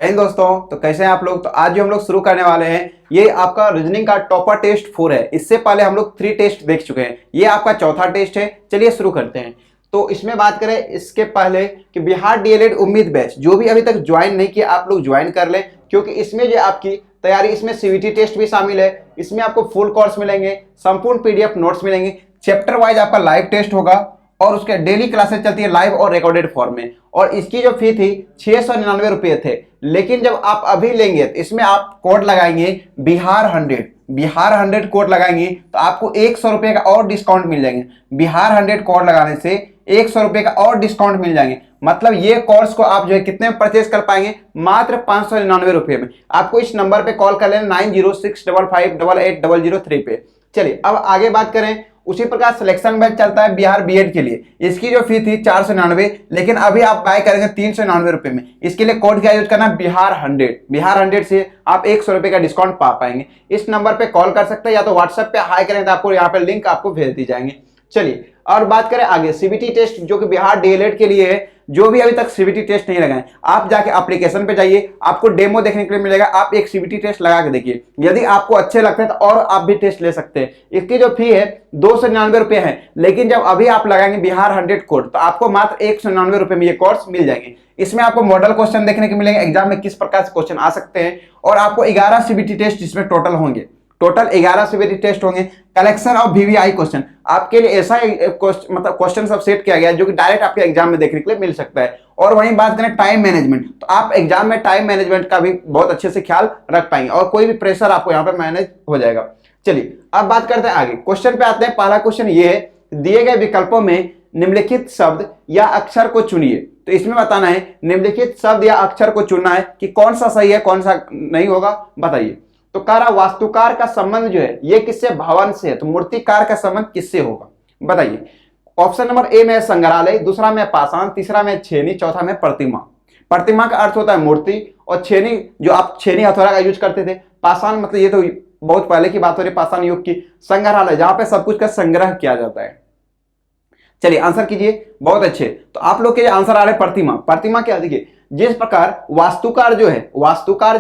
दोस्तों, तो कैसे हैं आप लोग। तो आज जो हम लोग शुरू करने वाले हैं ये आपका रीजनिंग का टॉपर टेस्ट 4 है। इससे पहले हम लोग 3 टेस्ट देख चुके हैं, ये आपका चौथा टेस्ट है। चलिए शुरू करते हैं। तो इसमें बात करें इसके पहले कि बिहार डीएलएड उम्मीद बैच जो भी अभी तक ज्वाइन नहीं किया आप लोग ज्वाइन कर लें, क्योंकि इसमें जो आपकी तैयारी, इसमें सीवीटी टेस्ट भी शामिल है। इसमें आपको फुल कोर्स मिलेंगे, संपूर्ण पीडीएफ नोट्स मिलेंगे, चैप्टर वाइज आपका लाइव टेस्ट होगा और उसके डेली क्लासेस चलती है लाइव और रिकॉर्डेड फॉर्म में। और इसकी जो फी थी 699 रुपये थे, लेकिन जब आप अभी लेंगे तो इसमें आप कोड लगाएंगे बिहार 100 कोड लगाएंगे तो आपको 100 रुपये का और डिस्काउंट मिल जाएंगे। बिहार 100 कोड लगाने से 100 रुपये का और डिस्काउंट मिल जाएंगे। मतलब ये कोर्स को आप जो है कितने में परचेज कर पाएंगे, मात्र 599 रुपये में। आपको इस नंबर पे कॉल कर लेना 9065588003 पे। चलिए अब आगे बात करें। उसी प्रकार सिलेक्शन बैच चलता है बिहार बीएड के लिए। इसकी जो फी थी 499, लेकिन अभी आप बाय करेंगे 399 रुपए में। इसके लिए कोड क्या यूज करना, बिहार 100 से आप 100 रुपए का डिस्काउंट पा पाएंगे। इस नंबर पे कॉल कर सकते हैं या तो व्हाट्सएप पे हाई करें तो आपको यहाँ पे लिंक आपको भेज दी जाएंगे। चलिए और बात करें आगे सीबीटी टेस्ट जो कि बिहार डीएलएड के लिए है। जो भी अभी तक सीबीटी टेस्ट नहीं लगाए, आप जाके एप्लीकेशन पे जाइए, आपको डेमो देखने के लिए मिलेगा। आप एक सीबीटी टेस्ट लगा के देखिए, यदि आपको अच्छे लगते हैं तो और आप भी टेस्ट ले सकते हैं। इसकी जो फी है 299 रुपये है, लेकिन जब अभी आप लगाएंगे बिहार 100 कोड तो आपको मात्र 199 रुपये में ये कोर्स मिल जाएंगे। इसमें आपको मॉडल क्वेश्चन देखने के मिलेंगे, एग्जाम में किस प्रकार से क्वेश्चन आ सकते हैं, और आपको 11 सीबीटी टेस्ट इसमें टोटल होंगे। टोटल 11 सीबीटी टेस्ट होंगे। कलेक्शन ऑफ वीवीआई क्वेश्चन आपके लिए ऐसा मतलब क्वेश्चन सब सेट किया गया है जो कि डायरेक्ट आपके एग्जाम में देखने के लिए मिल सकता है। और वहीं बात करें टाइम मैनेजमेंट, तो आप एग्जाम में टाइम मैनेजमेंट का भी बहुत अच्छे से ख्याल रख पाएंगे और कोई भी प्रेशर आपको यहाँ पे मैनेज हो जाएगा। चलिए अब बात करते हैं आगे, क्वेश्चन पे आते हैं। पहला क्वेश्चन ये है, दिए गए विकल्पों में निम्नलिखित शब्द या अक्षर को चुनिए। तो इसमें बताना है निम्नलिखित शब्द या अक्षर को चुनना है कि कौन सा सही है कौन सा नहीं होगा, बताइए। तो कह रहा वास्तुकार का संबंध जो है ये किससे, भवन से है। तो मूर्तिकार का संबंध किससे होगा, बताइए। ऑप्शन नंबर ए में संग्रहालय, दूसरा में पाषाण, तीसरा में छेनी, चौथा में प्रतिमा। प्रतिमा का अर्थ होता है मूर्ति, और छेनी जो आप छेनी हथौड़ा का यूज करते थे। पाषाण मतलब ये तो बहुत पहले की बात हो रही, पाषाण युग की। संग्रहालय जहां पे सब कुछ का संग्रह किया जाता है। चलिए आंसर कीजिए, बहुत अच्छे। तो आप लोग के आंसर आ रहे प्रतिमा। प्रतिमा क्या, देखिए जिस प्रकार वास्तुकार जो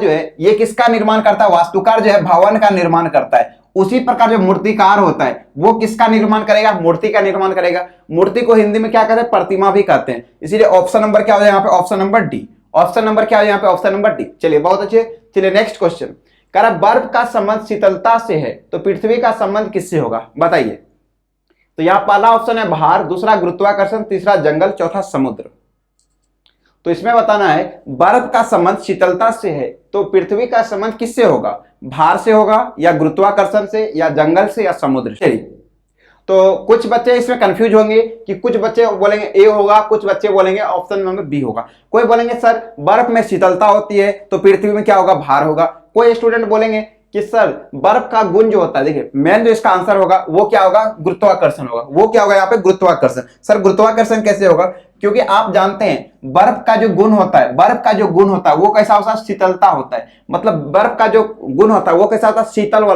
है ये किसका निर्माण करता है, वास्तुकार जो है भवन का निर्माण करता है। उसी प्रकार जो मूर्तिकार होता है वो किसका निर्माण करेगा, मूर्ति का निर्माण करेगा। मूर्ति को हिंदी में क्या कहते हैं, प्रतिमा भी कहते हैं। इसीलिए ऑप्शन नंबर क्या हो जाए यहाँ पे, option number D. Option number क्या हो जाए यहाँ पे, ऑप्शन नंबर डी। चलिए बहुत अच्छे। चलिए नेक्स्ट क्वेश्चन, कह रहा बर्फ का संबंध शीतलता से है, तो पृथ्वी का संबंध किससे होगा, बताइए। तो यहाँ पहला ऑप्शन है भार, दूसरा गुरुत्वाकर्षण, तीसरा जंगल, चौथा समुद्र। तो इसमें बताना है बर्फ का संबंध शीतलता से है, तो पृथ्वी का संबंध किससे होगा, भार से होगा या गुरुत्वाकर्षण से या जंगल से या समुद्र से। तो कुछ बच्चे इसमें कंफ्यूज होंगे कि कुछ बच्चे बोलेंगे ए होगा, कुछ बच्चे बोलेंगे ऑप्शन नंबर बी होगा। कोई बोलेंगे सर बर्फ में शीतलता होती है तो पृथ्वी में क्या होगा, भार होगा। कोई स्टूडेंट बोलेंगे कि सर बर्फ का गुण जो होता है, देखिए मेन जो इसका आंसर होगा वो क्या होगा, गुरुत्वाकर्षण होगा। वो क्या होगा यहाँ पे, गुरुत्वाकर्षण। सर गुरुत्वाकर्षण कैसे होगा, क्योंकि आप जानते हैं बर्फ का जो गुण होता है वो कैसा होता है, शीतलता होता है। मतलब बर्फ का जो गुण होता है वो कैसा होता है,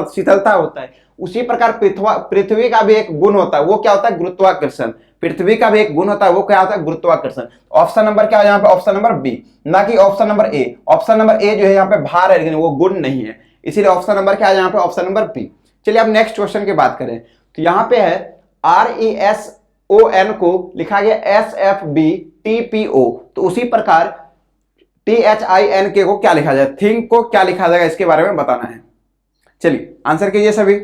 शीतलता होता है। उसी प्रकार पृथ्वी का भी एक गुण होता है, वो क्या होता है, गुरुत्वाकर्षण। पृथ्वी का भी एक गुण होता है, वो क्या होता है, गुरुत्वाकर्षण। ऑप्शन नंबर क्या है यहाँ पे, ऑप्शन नंबर बी, ना कि option number A. Option number A जो है यहाँ पे भार है लेकिन वो गुण नहीं है, इसीलिए ऑप्शन नंबर क्या है यहाँ पे, ऑप्शन नंबर बी। चलिए अब नेक्स्ट क्वेश्चन की बात करें। तो यहाँ पे है RESON को लिखा गया SFBTPO, तो उसी प्रकार THINK को क्या लिखा जाए, थिंक को क्या लिखा जाएगा, इसके बारे में बताना है। चलिए आंसर कीजिए सभी।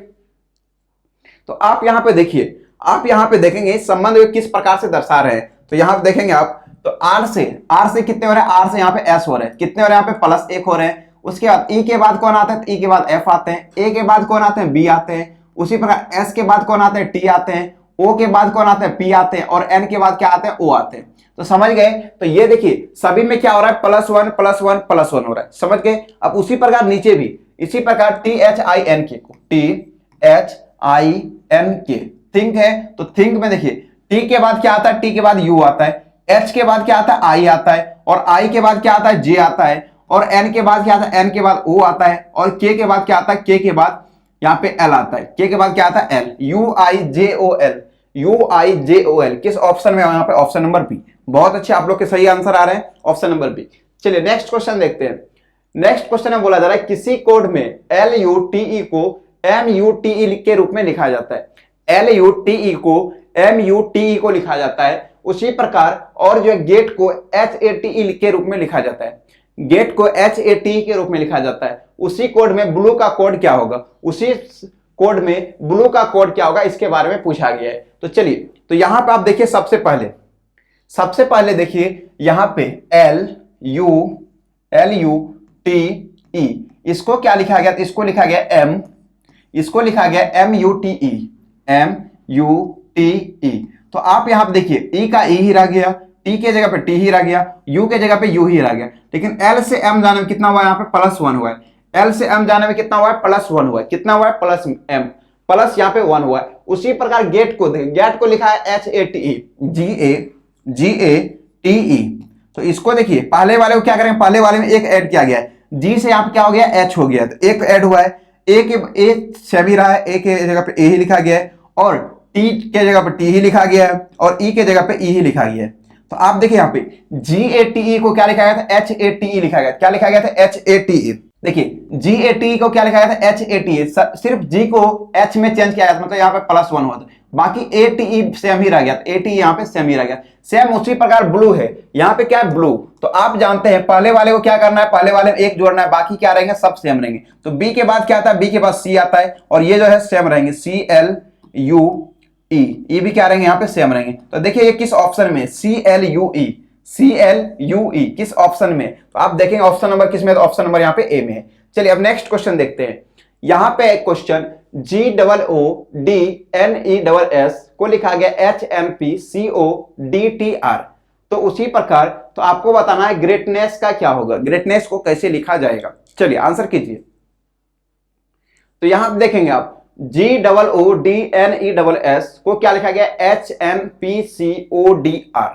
तो आप यहाँ पे देखिए, आप यहाँ पे देखेंगे संबंध किस प्रकार से दर्शा रहे हैं। तो यहाँ पे देखेंगे आप, तो R से कितने हो रहे हैं, R से यहाँ पे S हो रहे हैं, कितने हो रहे हैं यहाँ पे, +1 हो रहे हैं। उसके बाद E के बाद कौन आता है, E के बाद F आते हैं, A के बाद कौन आते हैं, B आते हैं। उसी प्रकार S के बाद कौन आते हैं, T आते हैं। O के बाद कौन आते हैं, P आते हैं, और N के बाद क्या आते हैं, O आते हैं। तो समझ गए। तो ये देखिए सभी में क्या हो रहा है, +1 +1 +1 हो रहा है, समझ गए। अब उसी प्रकार नीचे भी इसी प्रकार THINK को, THINK थिंक है, तो थिंक में देखिए T के बाद क्या आता है, T के बाद U आता है, H के बाद क्या आता है, I आता है, और I के बाद क्या आता है, J आता है, और N के बाद क्या आता है, N के बाद O आता है, और K के बाद क्या आता है, K के बाद यहाँ पे L आता है, K के बाद क्या आता है, L, UIJOL। किस ऑप्शन में, यहाँ पे ऑप्शन नंबर बी। बहुत अच्छे, आप लोग के सही आंसर आ रहे हैं, ऑप्शन नंबर बी। चलिए नेक्स्ट क्वेश्चन देखते हैं। नेक्स्ट क्वेश्चन में बोला जा रहा है किसी कोड में LUTE को MUTE के रूप में लिखा जाता है। LUTE को MUTE को लिखा जाता है, उसी प्रकार और जो है गेट को HATE के रूप में लिखा जाता है। गेट को HATE के रूप में लिखा जाता है। उसी कोड में ब्लू का कोड क्या होगा, उसी कोड में ब्लू का कोड क्या होगा, इसके बारे में पूछा गया है। तो चलिए, तो यहां पे आप देखिए सबसे पहले देखिए यहां पे LUTE, इसको क्या लिखा गया, इसको लिखा गया M, इसको लिखा गया MUTE। तो आप यहां पे देखिए E का E ही रह गया, T के जगह पे T ही रह गया, U के जगह पे U ही रह गया। लेकिन L से M जाने में कितना हुआ, यहाँ पे +1 हुआ है। L से M जाने में कितना हुआ है, +1 हुआ है। कितना हुआ है, +M, प्लस यहाँ पे 1 हुआ है। उसी प्रकार गेट को लिखा है HATE, GATE। तो इसको देखिए, पहले वाले को क्या करेंगे, पहले वाले में एक ऐड किया गया है, G से यहाँ पे क्या हो गया, H हो गया, तो एक ऐड हुआ है। ए सेम ही रहा है, ए के जगह पे ए ही लिखा गया है, और टी के जगह पे टी ही लिखा गया है, और ई के जगह पे ई ही लिखा गया है। तो आप देखिए यहाँ पे GATE को क्या लिखा गया था, HATE लिखा गया। क्या लिखा गया था, HATE। देखिए GATE को क्या लिखा गया था, HATE। सिर्फ G को H में चेंज किया गया था, मतलब यहाँ पे +1 हुआ था। बाकी ATE सेम ही रह गया, ATE यहाँ पे सेम ही रह गया। सेम उसी प्रकार ब्लू है, यहाँ पे क्या है, ब्लू। तो आप जानते हैं पहले वाले को क्या करना है, पहले वाले में एक जोड़ना है, बाकी क्या रहेंगे, सब सेम रहेंगे। तो B के बाद क्या आता है, B के बाद C आता है, और ये जो है सेम रहेंगे, CLUE, ये भी क्या रहेंगे, यहाँ पे सेम रहेंगे। तो देखिए ये किस ऑप्शन में, CLUE किस ऑप्शन में, तो आप देखेंगे ऑप्शन नंबर किस में, तो ऑप्शन नंबर यहाँ पे ए में है। चलिए अब नेक्स्ट क्वेश्चन देखते हैं। यहाँ पे एक क्वेश्चन GOODNESS को लिखा गया HMPCODTR। तो उसी प्रकार तो आपको बताना है ग्रेटनेस का क्या होगा, ग्रेटनेस को कैसे लिखा जाएगा। चलिए आंसर कीजिए। तो यहां देखेंगे आप GOODNESS को क्या लिखा गया, HMPCODTR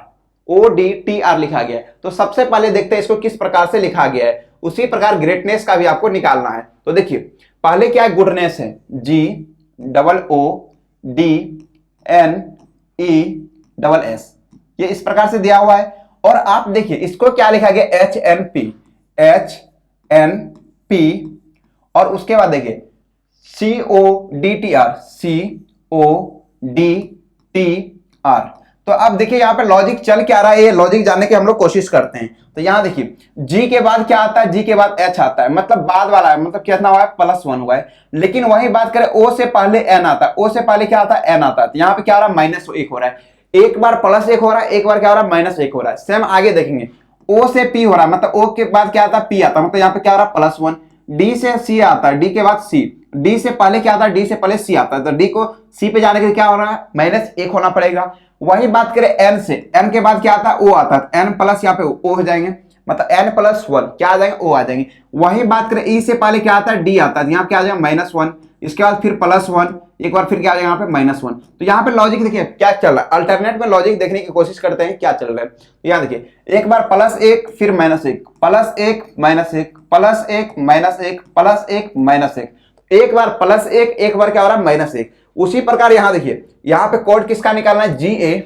लिखा गया। तो सबसे पहले देखते हैं इसको किस प्रकार से लिखा गया है, उसी प्रकार ग्रेटनेस का भी आपको निकालना है। तो देखिए पहले क्या है, गुडनेस है, GOODNESS, ये इस प्रकार से दिया हुआ है। और आप देखिए इसको क्या लिखा गया, HNP, और उसके बाद देखिए CODTR। तो अब देखिए यहाँ पे लॉजिक चल क्या रहा है, ये लॉजिक जानने की हम लोग कोशिश करते हैं। तो यहाँ देखिए G के बाद क्या आता है, G के बाद H आता है, मतलब बाद वाला है, मतलब कितना हुआ है, +1 हुआ है। लेकिन वही बात करें O से पहले N आता है, O से पहले क्या आता है, N आता है। तो यहाँ पे क्या हो रहा है, -1 हो रहा है। एक बार +1 हो रहा है, एक बार क्या हो रहा है, -1 हो रहा है। सेम आगे देखेंगे O से P हो रहा है, मतलब O के बाद क्या आता है, P आता है, मतलब यहाँ पे क्या हो रहा है, +1। D से C आता है, D के बाद C, D से पहले क्या आता है, D से पहले C आता है। तो D को C पे जाने के लिए क्या हो रहा है, -1 होना पड़ेगा। वही बात करें N से, N के बाद क्या आता है, O आता है, N प्लस यहाँ पे O हो जाएंगे, मतलब N+1 क्या आ जाएंगे, O आ जाएंगे। वही बात करें E से पहले क्या आता है, D आता है, यहाँ क्या आ जाएगा, -1, इसके बाद फिर +1, एक बार फिर क्या आ जाएगा, यहाँ पे -1। तो यहाँ पे लॉजिक देखिए क्या चल रहा है, अल्टरनेट में लॉजिक देखने की कोशिश करते हैं क्या चल रहा है। तो यहाँ देखिए एक बार +1 फिर -1, +1 -1 +1 -1 +1 एक बार +1, एक बार क्या हो रहा है, -1। उसी प्रकार यहाँ देखिए, यहाँ पे कोड किसका निकालना है, GRETNESS,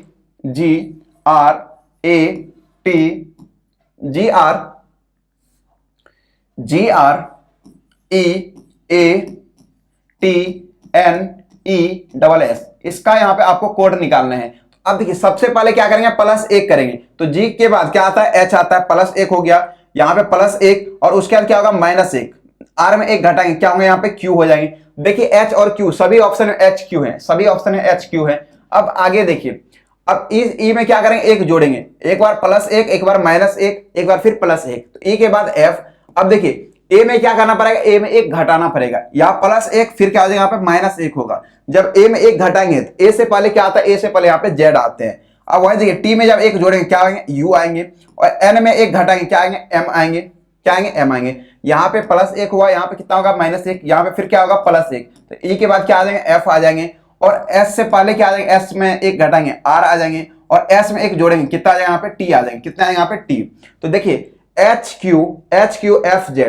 इसका यहाँ पे आपको कोड निकालना है। अब देखिए सबसे पहले क्या करेंगे, +1 करेंगे। तो G के बाद क्या आता है, H आता है, +1 हो गया, यहाँ पे +1, और उसके बाद क्या होगा, -1, R में 1 घटाएंगे, क्या होंगे, यहाँ पे Q हो जाएंगे। देखिए H और Q सभी ऑप्शन में HQ है, सभी ऑप्शन में HQ है। अब आगे देखिए, अब E में क्या करेंगे, 1 जोड़ेंगे, एक बार +1, एक बार -1, एक बार फिर +1, तो E के बाद F। अब देखिए A में क्या करना पड़ेगा, A में 1 घटाना पड़ेगा, यहाँ +1 फिर क्या हो जाएगा, यहाँ पे -1 होगा। जब A में 1 घटाएंगे तो A से पहले क्या आता है, A से पहले यहाँ पे Z आते हैं। अब वही देखिए T में जब 1 जोड़ेंगे क्या आएंगे, U आएंगे, और N में 1 घटाएंगे क्या आएंगे, M आएंगे, क्या आएंगे, M आएंगे। यहाँ पे +1 हुआ, यहाँ पे कितना होगा, -1, यहाँ पे फिर क्या होगा, +1। तो E के बाद क्या आ जाएंगे, F आ जाएंगे, और S से पहले क्या आ जाएंगे, S में 1 घटाएंगे, R आ जाएंगे, और S में 1 जोड़ेंगे, कितना आ जाएगा, यहाँ पे T आ जाएंगे, कितना आएगा यहाँ पे T। तो देखिए HQFZ,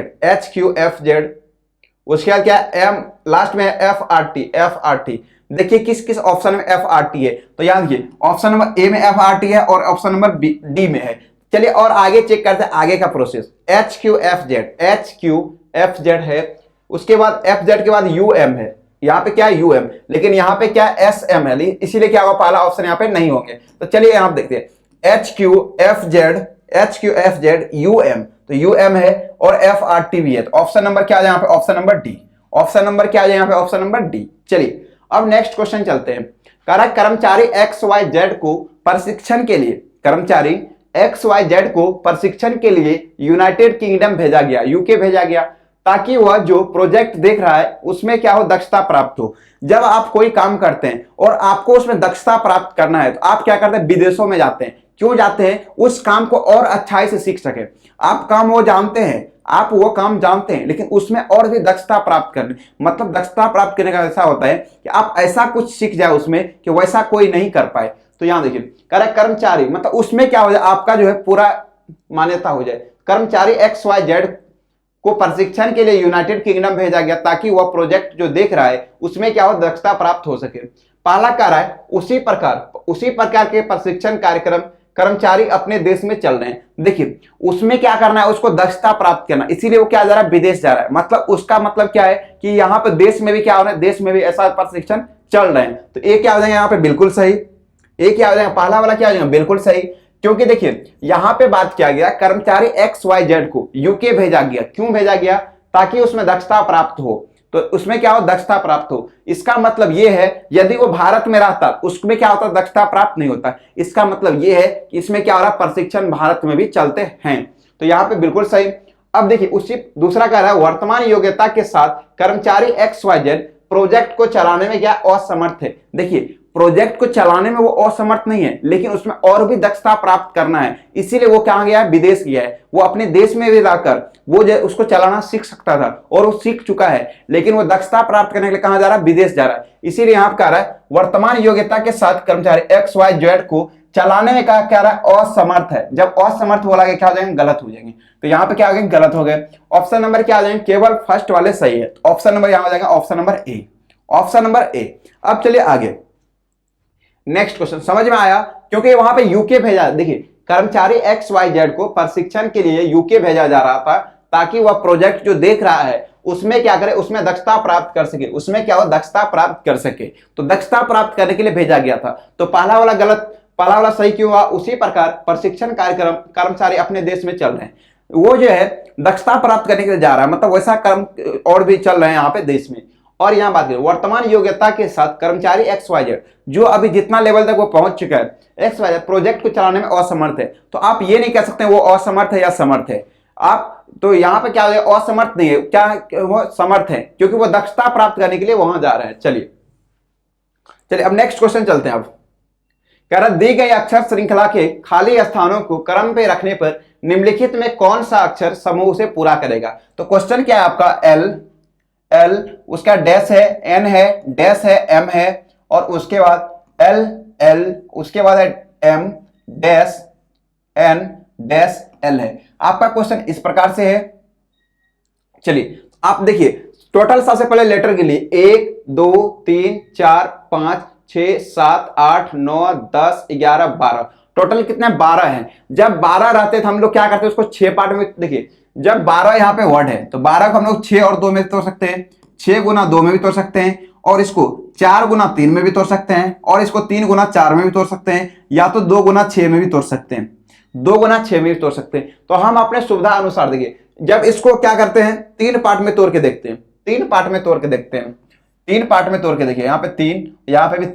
उसके बाद क्या है, M लास्ट में है, FRT। देखिए किस किस ऑप्शन में FRT है। तो याद देखिए ऑप्शन नंबर A में FRT है, और ऑप्शन नंबर D में है। चलिए और आगे चेक करते हैं आगे का process. H Q F Z है, उसके बाद एफ जेड के बाद यू एम है, यहाँ पे क्या है यू एम, लेकिन यहाँ पे क्या है एस एम है, इसीलिए क्या होगा पहला ऑप्शन यहाँ पे नहीं होंगे। तो चलिए यहाँ देखते हैं H Q F Z U M, तो यू एम है और एफ आर टी भी है, तो ऑप्शन नंबर क्या आ जाए यहाँ पे option number D. Option number क्या आ जाए यहाँ पे ऑप्शन नंबर डी। चलिए अब नेक्स्ट क्वेश्चन चलते हैं। कर्मचारी एक्स वाई जेड को प्रशिक्षण के लिए, कर्मचारी एक्स वाई जेड को प्रशिक्षण के लिए यूनाइटेड किंगडम भेजा गया, यूके भेजा गया, ताकि वह जो प्रोजेक्ट देख रहा है उसमें क्या हो, दक्षता प्राप्त हो। जब आप कोई काम करते हैं और आपको उसमें दक्षता प्राप्त करना है तो आप क्या करते हैं, विदेशों में जाते हैं। क्यों जाते हैं, उस काम को और अच्छाई से सीख सके। आप काम वो जानते हैं, आप वो काम जानते हैं, लेकिन उसमें और भी दक्षता प्राप्त करने, मतलब दक्षता प्राप्त करने का ऐसा होता है कि आप ऐसा कुछ सीख जाए उसमें कि वैसा कोई नहीं कर पाए। तो यहां देखिए कर्मचारी मतलब उसमें क्या हो जाए, आपका जो है पूरा मान्यता हो जाए। कर्मचारी एक्स वाई जेड को प्रशिक्षण के लिए यूनाइटेड किंगडम भेजा गया ताकि वह प्रोजेक्ट जो देख रहा है उसमें क्या हो, दक्षता प्राप्त हो सके। पहला कह रहा है उसी प्रकार के प्रशिक्षण कार्यक्रम कर्मचारी अपने देश में चल रहे हैं। देखिए उसमें क्या करना है, उसको दक्षता प्राप्त करना, इसीलिए वो क्या जा रहा है, विदेश जा रहा है। मतलब उसका मतलब क्या है कि यहाँ पे देश में भी क्या हो रहा है, देश में भी ऐसा प्रशिक्षण चल रहे हैं। तो ये क्या हो जाएगा यहाँ पे बिल्कुल सही, ये क्या हो जाएगा पहला वाला क्या हो जाएगा बिल्कुल सही। क्योंकि देखिए यहां पे बात किया गया कर्मचारी एक्स वाई जेड को यूके भेजा गया, क्यों भेजा गया, ताकि उसमें दक्षता प्राप्त हो। तो उसमें क्या हो, दक्षता प्राप्त हो। इसका मतलब यह है यदि वो भारत में रहता उसमें क्या होता, दक्षता प्राप्त नहीं होता। इसका मतलब यह है कि इसमें क्या हो रहा, प्रशिक्षण भारत में भी चलते हैं। तो यहाँ पे बिल्कुल सही। अब देखिए उसी दूसरा कह रहा है वर्तमान योग्यता के साथ कर्मचारी एक्स वाई जेड प्रोजेक्ट को चलाने में क्या असमर्थ है। देखिए प्रोजेक्ट को चलाने में वो असमर्थ नहीं है, लेकिन उसमें और भी दक्षता प्राप्त करना है, इसीलिए वो कहां गया है, विदेश गया है। वो अपने देश में भी रहकर वो जो उसको चलाना सीख सकता था और वो सीख चुका है, लेकिन वो दक्षता प्राप्त करने के लिए कहां जा रहा है, विदेश जा रहा है। इसीलिए यहां कह रहा है वर्तमान योग्यता के साथ कर्मचारी एक्स वाई जेड को चलाने में क्या कह रहा है, असमर्थ है। जब असमर्थ बोला गया क्या हो जाएंगे, गलत हो जाएंगे। तो यहाँ पे क्या हो गए, गलत हो गए। ऑप्शन नंबर क्या आ जाएंगे, केवल फर्स्ट वाले सही है। ऑप्शन नंबर यहां हो जाएगा option number A, option number A. अब चलिए आगे नेक्स्ट क्वेश्चन, समझ में आया, क्योंकि वहां पे यूके भेजा। देखिए कर्मचारी एक्स वाई जेड को प्रशिक्षण के लिए यूके भेजा जा रहा था ताकि वह प्रोजेक्ट जो देख रहा है उसमें क्या करे, उसमें दक्षता प्राप्त कर सके, उसमें क्या हो, दक्षता प्राप्त कर सके। तो दक्षता प्राप्त करने के लिए भेजा गया था। तो पहला वाला गलत, पहला वाला सही क्यों हुआ, उसी प्रकार प्रशिक्षण कार्यक्रम कर्मचारी अपने देश में चल रहे हैं, वो जो है दक्षता प्राप्त करने के लिए जा रहा है, मतलब वैसा कर्म और भी चल रहे हैं यहाँ पे देश में। और यहां बात करें वर्तमान योग्यता के साथ कर्मचारी एक्स वाई जेड जो अभी जितना लेवल तक वो पहुंच चुका है, एक्स वाई जेड प्रोजेक्ट को चलाने में असमर्थ है। तो आप ये नहीं कह सकते वो असमर्थ है या समर्थ है, आप तो यहां पे क्या हो, असमर्थ नहीं है, क्या वो समर्थ है, क्योंकि वो दक्षता प्राप्त करने के लिए वहां जा रहा है। चलिए अब नेक्स्ट क्वेश्चन चलते हैं। अब कह रहा दी गई अक्षर श्रृंखला के खाली स्थानों को क्रम पे रखने पर निम्नलिखित में कौन सा अक्षर समूह से पूरा करेगा। तो क्वेश्चन क्या है आपका, एल, उसका डैश है, एन है, डैश है, एम है, और उसके बाद एल, उसके बाद है M, dash, N, dash, L है। आपका क्वेश्चन इस प्रकार से है। चलिए आप देखिए टोटल सबसे पहले लेटर के लिए 1 2 3 4 5 6 7 8 9 10 11 12 टोटल कितने 12 हैं। जब 12 रहते तो हम लोग क्या करते हैं, उसको 6 पार्ट में। देखिए जब 12 यहाँ पे वर्ड है तो 12 को हम लोग 6 और 2 में तोड़ सकते हैं, 6 गुना 2 में भी तोड़ सकते हैं, और इसको 4 गुना 3 में भी तोड़ सकते हैं, और इसको 3 गुना 4 में भी तोड़ सकते हैं, या तो 2 गुना 6 में भी तोड़ सकते हैं, 2 गुना 6 में भी तोड़ सकते हैं। तो हम अपने सुविधा अनुसार देखिए जब इसको क्या करते हैं, 3 पार्ट में तोड़ के देखते हैं, 3 पार्ट में तोड़ के देखते हैं, 3 पार्ट में तोड़ के देखिए, यहाँ पे 3, यहाँ पे भी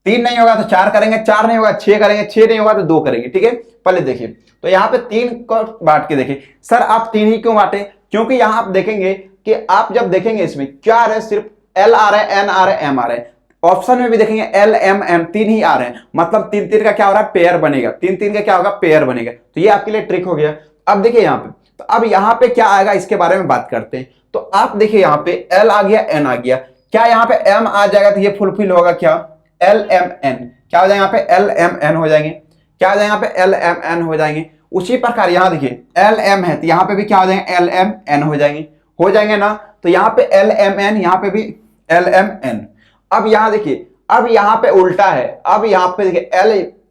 3 नहीं होगा तो 4 करेंगे, 4 नहीं होगा 6 करेंगे, 6 नहीं होगा तो 2 करेंगे। ठीक है, पहले देखिए तो यहाँ पे 3 को बांट के देखिए। सर आप 3 ही क्यों बांटे, क्योंकि यहाँ आप देखेंगे कि आप जब देखेंगे इसमें क्या आ रहा है, सिर्फ एल आ रहा है, एन आ रहा है, एम आ रहा है। ऑप्शन में भी देखेंगे एल एम एन 3 ही आ रहे हैं, मतलब 3 का क्या हो रहा है, पेयर बनेगा, 3 का क्या होगा, पेयर बनेगा। तो ये आपके लिए ट्रिक हो गया। अब देखिए यहाँ पे, तो अब यहाँ पे क्या आएगा इसके बारे में बात करते हैं। तो आप देखिए यहाँ पे एल आ गया, एन आ गया, क्या यहाँ पे एम आ जाएगा तो ये फुलफिल होगा क्या, एल एम एन, क्या हो जाएगा यहाँ पे एल एम एन हो जाएंगे, क्या हो जाएगा यहाँ पे एल एम एन हो जाएंगे। उसी प्रकार यहाँ देखिए एल एम है तो यहाँ पे भी क्या हो जाएंगे, एल एम एन हो जाएंगे ना। तो यहाँ पे एल एम एन, यहाँ पे भी एल एम एन। अब यहाँ देखिए, अब यहाँ पे उल्टा है, अब यहाँ पे देखिए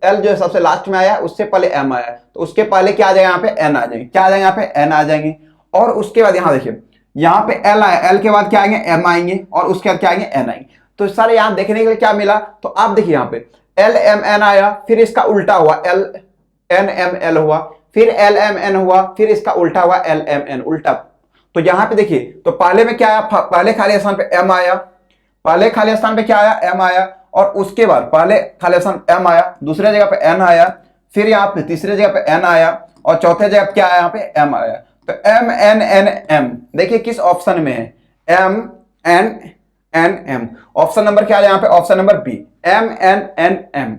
एल जो है सबसे लास्ट में आया, उससे पहले एम आया, तो उसके पहले क्या आ जाएगा, यहाँ पे एन आ जाएंगे, क्या आ जाएंगे, यहाँ पे एन आ जाएंगे। और उसके बाद यहाँ देखिए, यहाँ पे एल आया, एल के बाद क्या आएंगे, एम आएंगे, और उसके बाद क्या आएंगे, एन आएंगे। तो सारे यहाँ देखने के लिए क्या मिला, तो आप देखिए यहाँ पे एल एम एन आया, फिर इसका उल्टा हुआ एल एन एम एल हुआ, फिर एल एम एन हुआ, फिर इसका उल्टा हुआ एल एम एन, उल्टा। तो यहाँ पे देखिए, तो पहले में क्या आया, पहले खाली स्थान पे एम आया, पहले खाली स्थान पे क्या आया, एम आया, और उसके बाद पहले खाली स्थान एम आया, दूसरे जगह पे एन आया, फिर यहाँ पे तीसरे जगह पे एन आया, और चौथे जगह पे क्या आया, यहाँ पे एम आया। तो एम एन एन एम देखिए किस ऑप्शन में है, M N N M. Option number क्या है यहाँ पे, option number B, M N N M.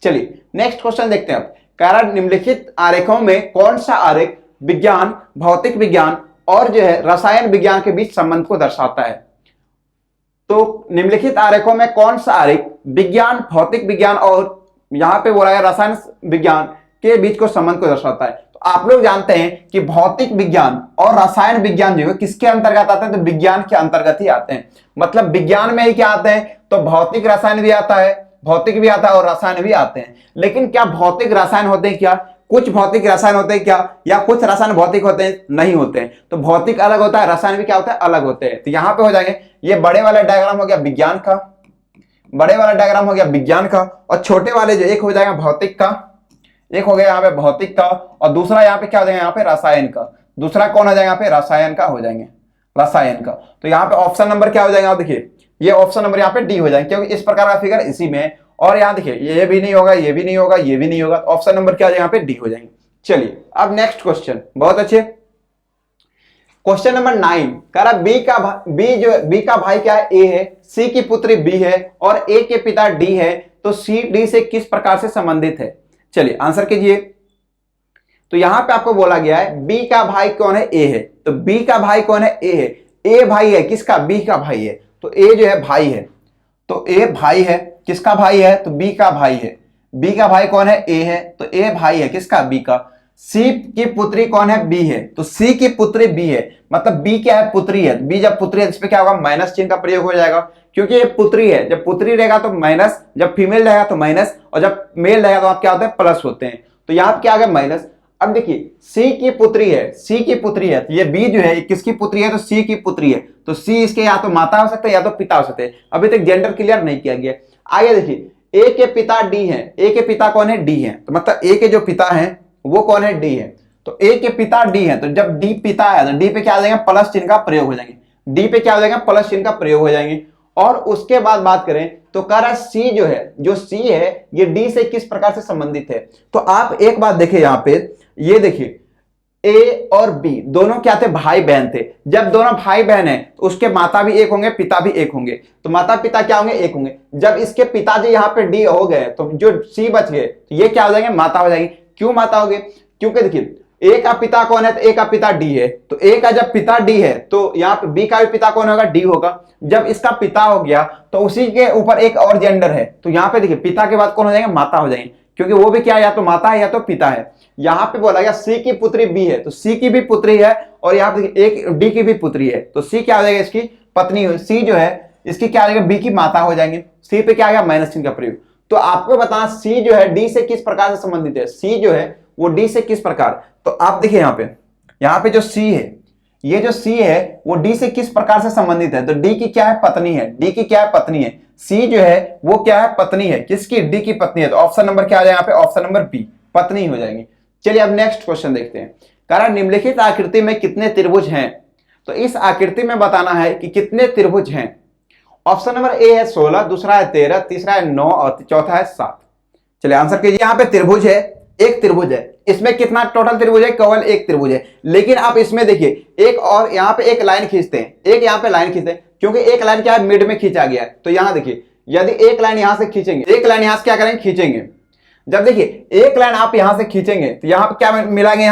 चलिए नेक्स्ट क्वेश्चन देखते हैं अब। कारण निम्नलिखित आरेखों में कौन सा आरेख विज्ञान, भौतिक विज्ञान और जो है रसायन विज्ञान के बीच संबंध को दर्शाता है। तो निम्नलिखित आरेखों में कौन सा आरेख विज्ञान, भौतिक विज्ञान और यहां पे बोला है रसायन विज्ञान के बीच को संबंध को दर्शाता है। तो आप लोग जानते हैं कि भौतिक विज्ञान और रसायन विज्ञान जो है किसके अंतर्गत आते हैं, तो विज्ञान के अंतर्गत ही आते हैं। मतलब विज्ञान में ही क्या आते हैं, तो भौतिक रसायन भी आता है, भौतिक भी आता है और रसायन भी आते हैं। लेकिन क्या भौतिक रसायन होते हैं क्या, कुछ भौतिक रसायन होते हैं क्या, या कुछ रसायन भौतिक होते हैं, नहीं होते हैं। तो भौतिक अलग होता है, रसायन भी क्या होता है, अलग होते हैं। तो यहां पे हो जाएंगे, ये बड़े वाला डायग्राम हो गया विज्ञान का, बड़े वाला डायग्राम हो गया विज्ञान का, और छोटे वाले जो एक हो जाएगा भौतिक का, एक हो गया यहाँ पे भौतिक का, और दूसरा यहाँ पे क्या हो जाएगा, यहाँ पे रसायन का। दूसरा कौन हो जाएगा, यहाँ पे रसायन का हो जाएंगे, रसायन का। तो यहाँ पे ऑप्शन नंबर क्या हो जाएगा, आप देखिए ये ऑप्शन नंबर यहाँ पे डी हो जाएंगे, क्योंकि इस प्रकार का फिगर इसी में है। और यहाँ देखिए ये भी नहीं होगा, ये भी नहीं होगा, ये भी नहीं होगा, ऑप्शन नंबर क्या हो जाएगा, यहाँ पे डी हो जाएंगे। चलिए अब नेक्स्ट क्वेश्चन, बहुत अच्छे। क्वेश्चन नंबर 9 कह रहा बी का भाई क्या है, ए है, सी की पुत्री बी है और ए के पिता डी है, तो सी डी से किस प्रकार से संबंधित है। चलिए आंसर कीजिए। तो यहां पे आपको बोला गया है बी का भाई कौन है, ए है, तो बी का भाई कौन है, ए है। ए भाई है किसका, बी का भाई है, तो ए जो है भाई है, तो ए भाई है, किसका भाई है, तो बी का भाई है। बी का भाई कौन है, ए है, तो ए भाई है किसका, बी का। सी की पुत्री कौन है, बी है, तो सी की पुत्री बी है, मतलब बी क्या है, पुत्री है। बी जब पुत्री है इस पे क्या होगा, माइनस चिन्ह का प्रयोग हो जाएगा, क्योंकि ये पुत्री है। जब पुत्री रहेगा तो माइनस, जब फीमेल रहेगा तो माइनस, और जब मेल रहेगा तो आप क्या होते हैं, प्लस होते हैं। तो यहाँ क्या आ गया, माइनस। अब देखिए सी की पुत्री है, सी की पुत्री है, तो ये बी जो है किसकी पुत्री है, तो सी की पुत्री है। तो सी इसके या तो माता हो सकते हैं या तो पिता हो सकते हैं। अभी तक जेंडर क्लियर नहीं किया गया। आगे देखिए ए के पिता डी है, ए के पिता कौन है, डी है, तो मतलब ए के जो पिता है वो कौन है, डी है। तो ए के पिता डी है, तो जब डी पिता है तो डी पे क्या आ जाएगा, प्लस चिन्ह का प्रयोग हो जाएंगे, डी पे क्या हो जाएगा, प्लस चिन्ह का प्रयोग हो जाएंगे। और उसके बाद बात करें तो कह रहा सी जो है, जो सी है ये डी से किस प्रकार से संबंधित है। तो आप एक बात देखिए यहाँ पे, ये देखिए ए और बी दोनों क्या थे, भाई बहन थे। जब दोनों भाई बहन है तो उसके माता भी एक होंगे, पिता भी एक होंगे, तो माता पिता क्या होंगे, एक होंगे। जब इसके पिताजी यहाँ पे डी हो गए तो जो सी बच गए तो ये क्या हो जाएंगे, माता हो जाएंगे। क्यों माता हो गए, क्योंकि देखिए ए का पिता कौन है, तो ए का पिता डी है, तो ए का जब पिता डी है तो यहाँ पे बी का भी पिता कौन होगा, डी होगा। जब इसका पिता हो गया तो उसी के ऊपर एक और जेंडर है, तो यहाँ पे देखिए पिता के बाद कौन हो जाएंगे, माता हो जाएंगे, क्योंकि वो भी क्या है, या तो माता है या तो पिता है। यहाँ पे बोला गया सी की पुत्री बी है, तो सी की भी पुत्री है, और यहाँ पे एक डी की भी पुत्री है, तो सी क्या हो जाएगा, इसकी पत्नी। सी जो है इसकी क्या हो जाएगा, बी की माता हो जाएंगे। सी पे क्या आ गया, माइनस चिन्ह का प्रयोग। तो आपको बताना सी जो है डी से किस प्रकार से संबंधित है, सी जो है वो डी से किस प्रकार। तो आप देखिए यहाँ पे जो सी है, ये जो सी है वो डी से किस प्रकार से संबंधित है, तो डी की क्या है, पत्नी है, डी की क्या है, पत्नी है। सी जो है वो क्या है, पत्नी है, किसकी, डी की पत्नी है। तो ऑप्शन नंबर क्या आ जाएगा यहाँ पे, ऑप्शन नंबर बी, पत्नी हो जाएंगे। चलिए अब नेक्स्ट क्वेश्चन देखते हैं। कारण निम्नलिखित आकृति में कितने त्रिभुज हैं, तो इस आकृति में बताना है कि कितने त्रिभुज हैं। ऑप्शन नंबर ए है 16, दूसरा है 13, तीसरा है 9 और चौथा है 7। चलिए आंसर कीजिए। यहाँ पे त्रिभुज है, एक त्रिभुज है, इसमें कितना टोटल त्रिभुज है, केवल एक त्रिभुज है। लेकिन आप इसमें देखिए एक और यहाँ पे एक लाइन खींचते हैं, एक यहाँ पे लाइन खींचते हैं, क्योंकि एक लाइन क्या है, मिड में खींचा गया है। तो यहाँ देखिए यदि एक लाइन यहां से खींचेंगे, एक लाइन यहां से क्या करेंगे, खींचेंगे। जब देखिए एक लाइन आप यहां से खींचेंगे तो यहाँ पे क्या मिलाएंगे,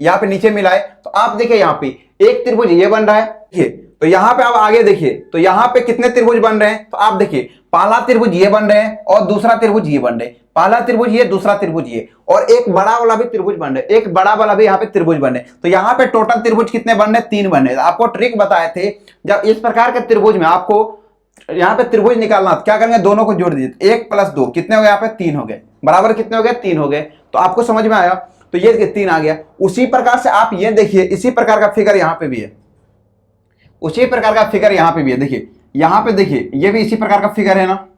यहाँ पे नीचे मिलाए, तो आप देखिए यहाँ पे एक त्रिभुज ये बन रहा है, तो यहाँ पे आप आगे देखिए तो यहाँ पे कितने त्रिभुज बन रहे हैं, तो आप देखिए पहला त्रिभुज ये बन रहे हैं और दूसरा त्रिभुज ये बन रहे हैं, पहला त्रिभुज ये, दूसरा त्रिभुज ये, और एक बड़ा वाला भी त्रिभुज बन रहे, एक बड़ा वाला भी यहाँ पे त्रिभुज बन रहे। तो यहाँ पे टोटल त्रिभुज कितने बन रहे, 3 बन रहे। आपको ट्रिक बताए थे, जब इस प्रकार के त्रिभुज में आपको यहाँ पे त्रिभुज निकालना, क्या करेंगे, दोनों को जोड़ दीजिए, 1 + 2 कितने हो गए, यहाँ पे 3 हो गए। बराबर कितने हो गए 3 हो गए। तो आपको समझ में आया, तो ये 3 आ गया। उसी प्रकार से आप ये देखिए, इसी प्रकार का फिगर यहाँ पे भी है, उसी प्रकार का फिगर यहाँ पे भी है। देखिए यहाँ पे देखिए, ये भी इसी प्रकार का फिगर है ना। तो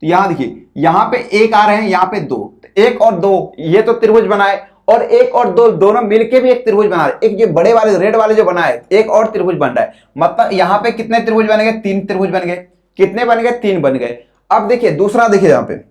यहाँ देखिए, यहाँ पे 1 आ रहे हैं, यहाँ पे 2, तो 1 और 2 ये तो त्रिभुज बनाए, और 1 और 2 दोनों मिलके भी एक त्रिभुज बना रहे। एक जो बड़े वाले रेड वाले जो बनाए, एक और त्रिभुज बन रहा है, मतलब यहाँ पे कितने त्रिभुज बन गए 3 त्रिभुज बन गए। कितने बन गए 3 बन गए। अब देखिए दूसरा, देखिए यहाँ पे,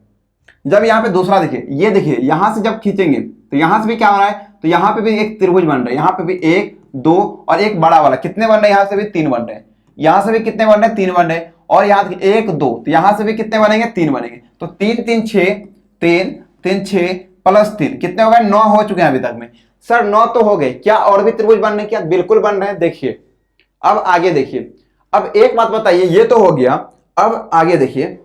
जब यहाँ पे दूसरा देखिए, ये देखिए यहां से जब खींचेंगे तो यहां से भी क्या हो रहा है, तो यहाँ पे भी एक त्रिभुज बन रहा है, यहाँ पे भी 1 2 और एक बड़ा वाला, कितने बन रहे हैं, यहाँ से भी 3 बन रहे हैं, यहां से भी कितने बन रहे हैं 3 बन रहे हैं, और यहाँ 1 2, तो यहां से भी कितने बनेंगे 3 बनेंगे। तो 3 3 6, 3 3 6 प्लस 3 कितने हो गए 9 हो चुके हैं अभी तक में। सर 9 तो हो गए, क्या और भी त्रिभुज बन रहे हैं क्या? बिल्कुल बन रहे हैं। देखिए अब आगे देखिए, अब एक बात बताइए, ये तो हो गया, अब आगे देखिए,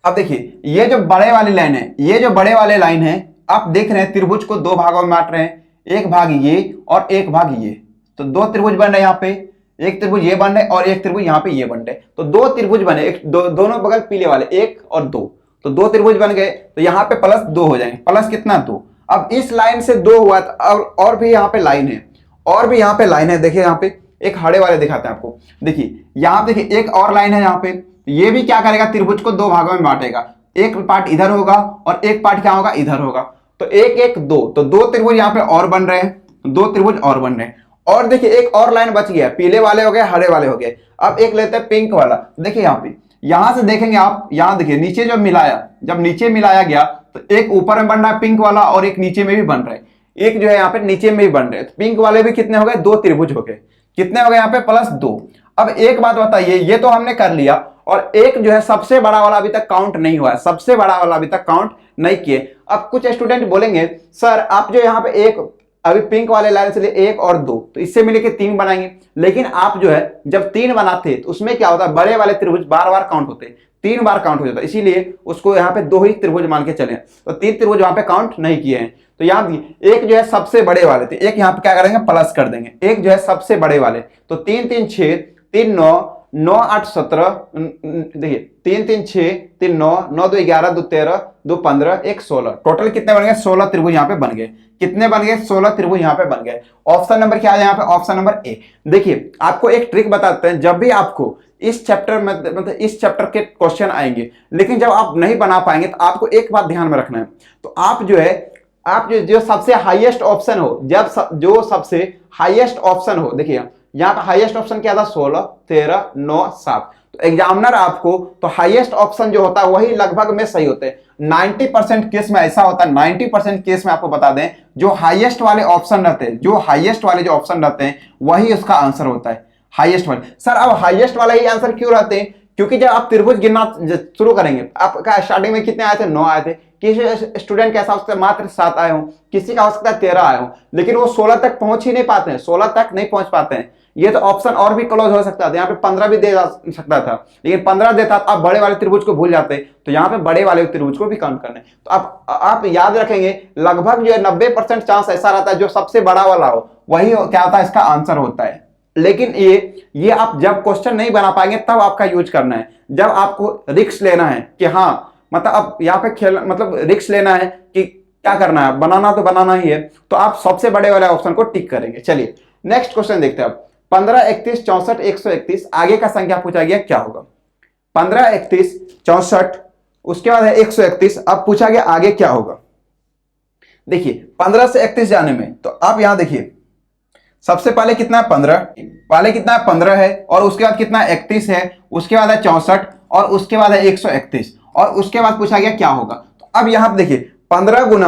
अब देखिए ये जो बड़े वाली लाइन है, ये जो बड़े वाले लाइन है, आप देख रहे हैं त्रिभुज को 2 भागों में बांट रहे हैं, एक भाग ये और एक भाग ये, तो 2 त्रिभुज बन रहे हैं यहाँ पे, एक त्रिभुज ये बन रहे और एक त्रिभुज यहाँ पे ये बन रहे, तो 2 त्रिभुज बने, एक दोनों बगल पीले वाले 1 और 2, तो 2 त्रिभुज बन गए। तो यहाँ पे प्लस 2 हो जाएंगे, प्लस कितना 2। अब इस लाइन से 2 हुआ, तो और भी यहाँ पे लाइन है, और भी यहाँ पे लाइन है। देखिए यहाँ पे एक हरे वाले दिखाते हैं आपको, देखिए यहाँ पे देखिए एक और लाइन है यहाँ पे, ये भी क्या करेगा, त्रिभुज को 2 भागों में बांटेगा, एक पार्ट इधर होगा और एक पार्ट क्या होगा इधर होगा, तो 1 1 2, तो 2 त्रिभुज यहाँ पे और बन रहे हैं, 2 त्रिभुज और बन रहे हैं। और देखिए एक और लाइन बच गया, पीले वाले हो गए, हरे वाले हो गए। अब एक लेते हैं पिंक वाला, देखिए यहाँ पे, यहां से देखेंगे आप, यहाँ देखिए नीचे जो मिलाया, जब नीचे मिलाया गया तो एक ऊपर में बन रहा है पिंक वाला और एक नीचे में भी बन रहा है, एक जो है यहाँ पे नीचे में भी बन रहे हैं। तो पिंक वाले भी कितने हो गए 2 त्रिभुज हो गए, कितने हो गए यहाँ पे प्लस 2। अब एक बात बताइए, ये तो हमने कर लिया, और एक जो है सबसे बड़ा वाला अभी तक काउंट नहीं हुआ है, सबसे बड़ा वाला अभी तक काउंट नहीं किए। अब कुछ स्टूडेंट बोलेंगे सर आप जो यहाँ पे एक अभी पिंक वाले लाइन से लिए 1 और 2, तो इससे मिलके 3 बनाएंगे, लेकिन आप जो है जब 3 बनाते तो उसमें क्या होता है, बड़े वाले त्रिभुज बार बार काउंट होते, 3 बार काउंट हो जाता है, इसीलिए उसको यहाँ पे 2 ही त्रिभुज मान के चले, तो 3 त्रिभुज वहां पे काउंट नहीं किए हैं। तो यहाँ एक जो है सबसे बड़े वाले थे, एक यहाँ पे क्या करेंगे प्लस कर देंगे, एक जो है सबसे बड़े वाले, तो 3 3 6 3 9 9 8 17, देखिए 3 3 6 3 9 9 2 11 2 13 2 15 1 16, टोटल कितने बन गए 16 त्रिभुज यहाँ पे बन गए। कितने बन गए 16 त्रिभुज यहाँ पे बन गए। ऑप्शन नंबर क्या है यहाँ पे, ऑप्शन नंबर ए। देखिए आपको एक ट्रिक बताते हैं, जब भी आपको इस चैप्टर में मतलब इस चैप्टर के क्वेश्चन आएंगे, लेकिन जब आप नहीं बना पाएंगे तो आपको एक बात ध्यान में रखना है, तो आप जो है आप जो सबसे हाईएस्ट ऑप्शन हो, जब जो सबसे हाईएस्ट ऑप्शन हो, देखिए यहाँ पे हाईएस्ट ऑप्शन क्या था 16 13 9 7, तो एग्जामिनर आपको तो हाईएस्ट ऑप्शन जो होता है वही लगभग में सही होते हैं। 90% केस में ऐसा होता है, 90% केस में आपको बता दें जो हाईएस्ट वाले ऑप्शन रहते हैं, जो हाईएस्ट वाले जो ऑप्शन रहते हैं वही उसका आंसर होता है, हाईएस्ट वाले। सर अब हाईएस्ट वाला ही आंसर क्यों रहते हैं, क्योंकि जब आप त्रिभुज गिनना शुरू करेंगे, आपका स्टार्टिंग में कितने आए थे 9 आए थे, किसी स्टूडेंट कैसा हो सकता है मात्र 7 आए हो, किसी का हो सकता है 13 आए हो, लेकिन वो 16 तक पहुंच ही नहीं पाते हैं, 16 तक नहीं पहुंच पाते हैं। ये तो ऑप्शन और भी क्लोज हो सकता था, यहाँ पे 15 भी दे जा सकता था, लेकिन 15 देता तो आप बड़े वाले त्रिभुज को भूल जाते, तो यहाँ पे बड़े वाले त्रिभुज को भी काउंट करने। तो आप याद रखेंगे लगभग जो है 90% चांस ऐसा रहता है जो सबसे बड़ा वाला हो वही क्या होता है इसका आंसर होता है। लेकिन ये आप जब क्वेश्चन नहीं बना पाएंगे तब आपका यूज करना है, जब आपको रिस्क लेना है कि हाँ मतलब अब यहाँ पे खेल मतलब रिस्क लेना है कि क्या करना है, बनाना तो बनाना ही है, तो आप सबसे बड़े वाले ऑप्शन को टिक करेंगे। चलिए नेक्स्ट क्वेश्चन देखते हैं। अब 15 31 64 131 आगे का संख्या पूछा गया क्या होगा। 15 31 64 उसके बाद है 131, अब पूछा गया आगे क्या होगा। देखिए 15 से 31 जाने में तो आप यहां देखिए सबसे पहले कितना है 15, पहले कितना है 15 है, और उसके बाद कितना है 31 है, उसके बाद है 64 और उसके बाद है 131, और उसके बाद पूछा गया क्या होगा। तो अब यहां पर देखिए 15 गुना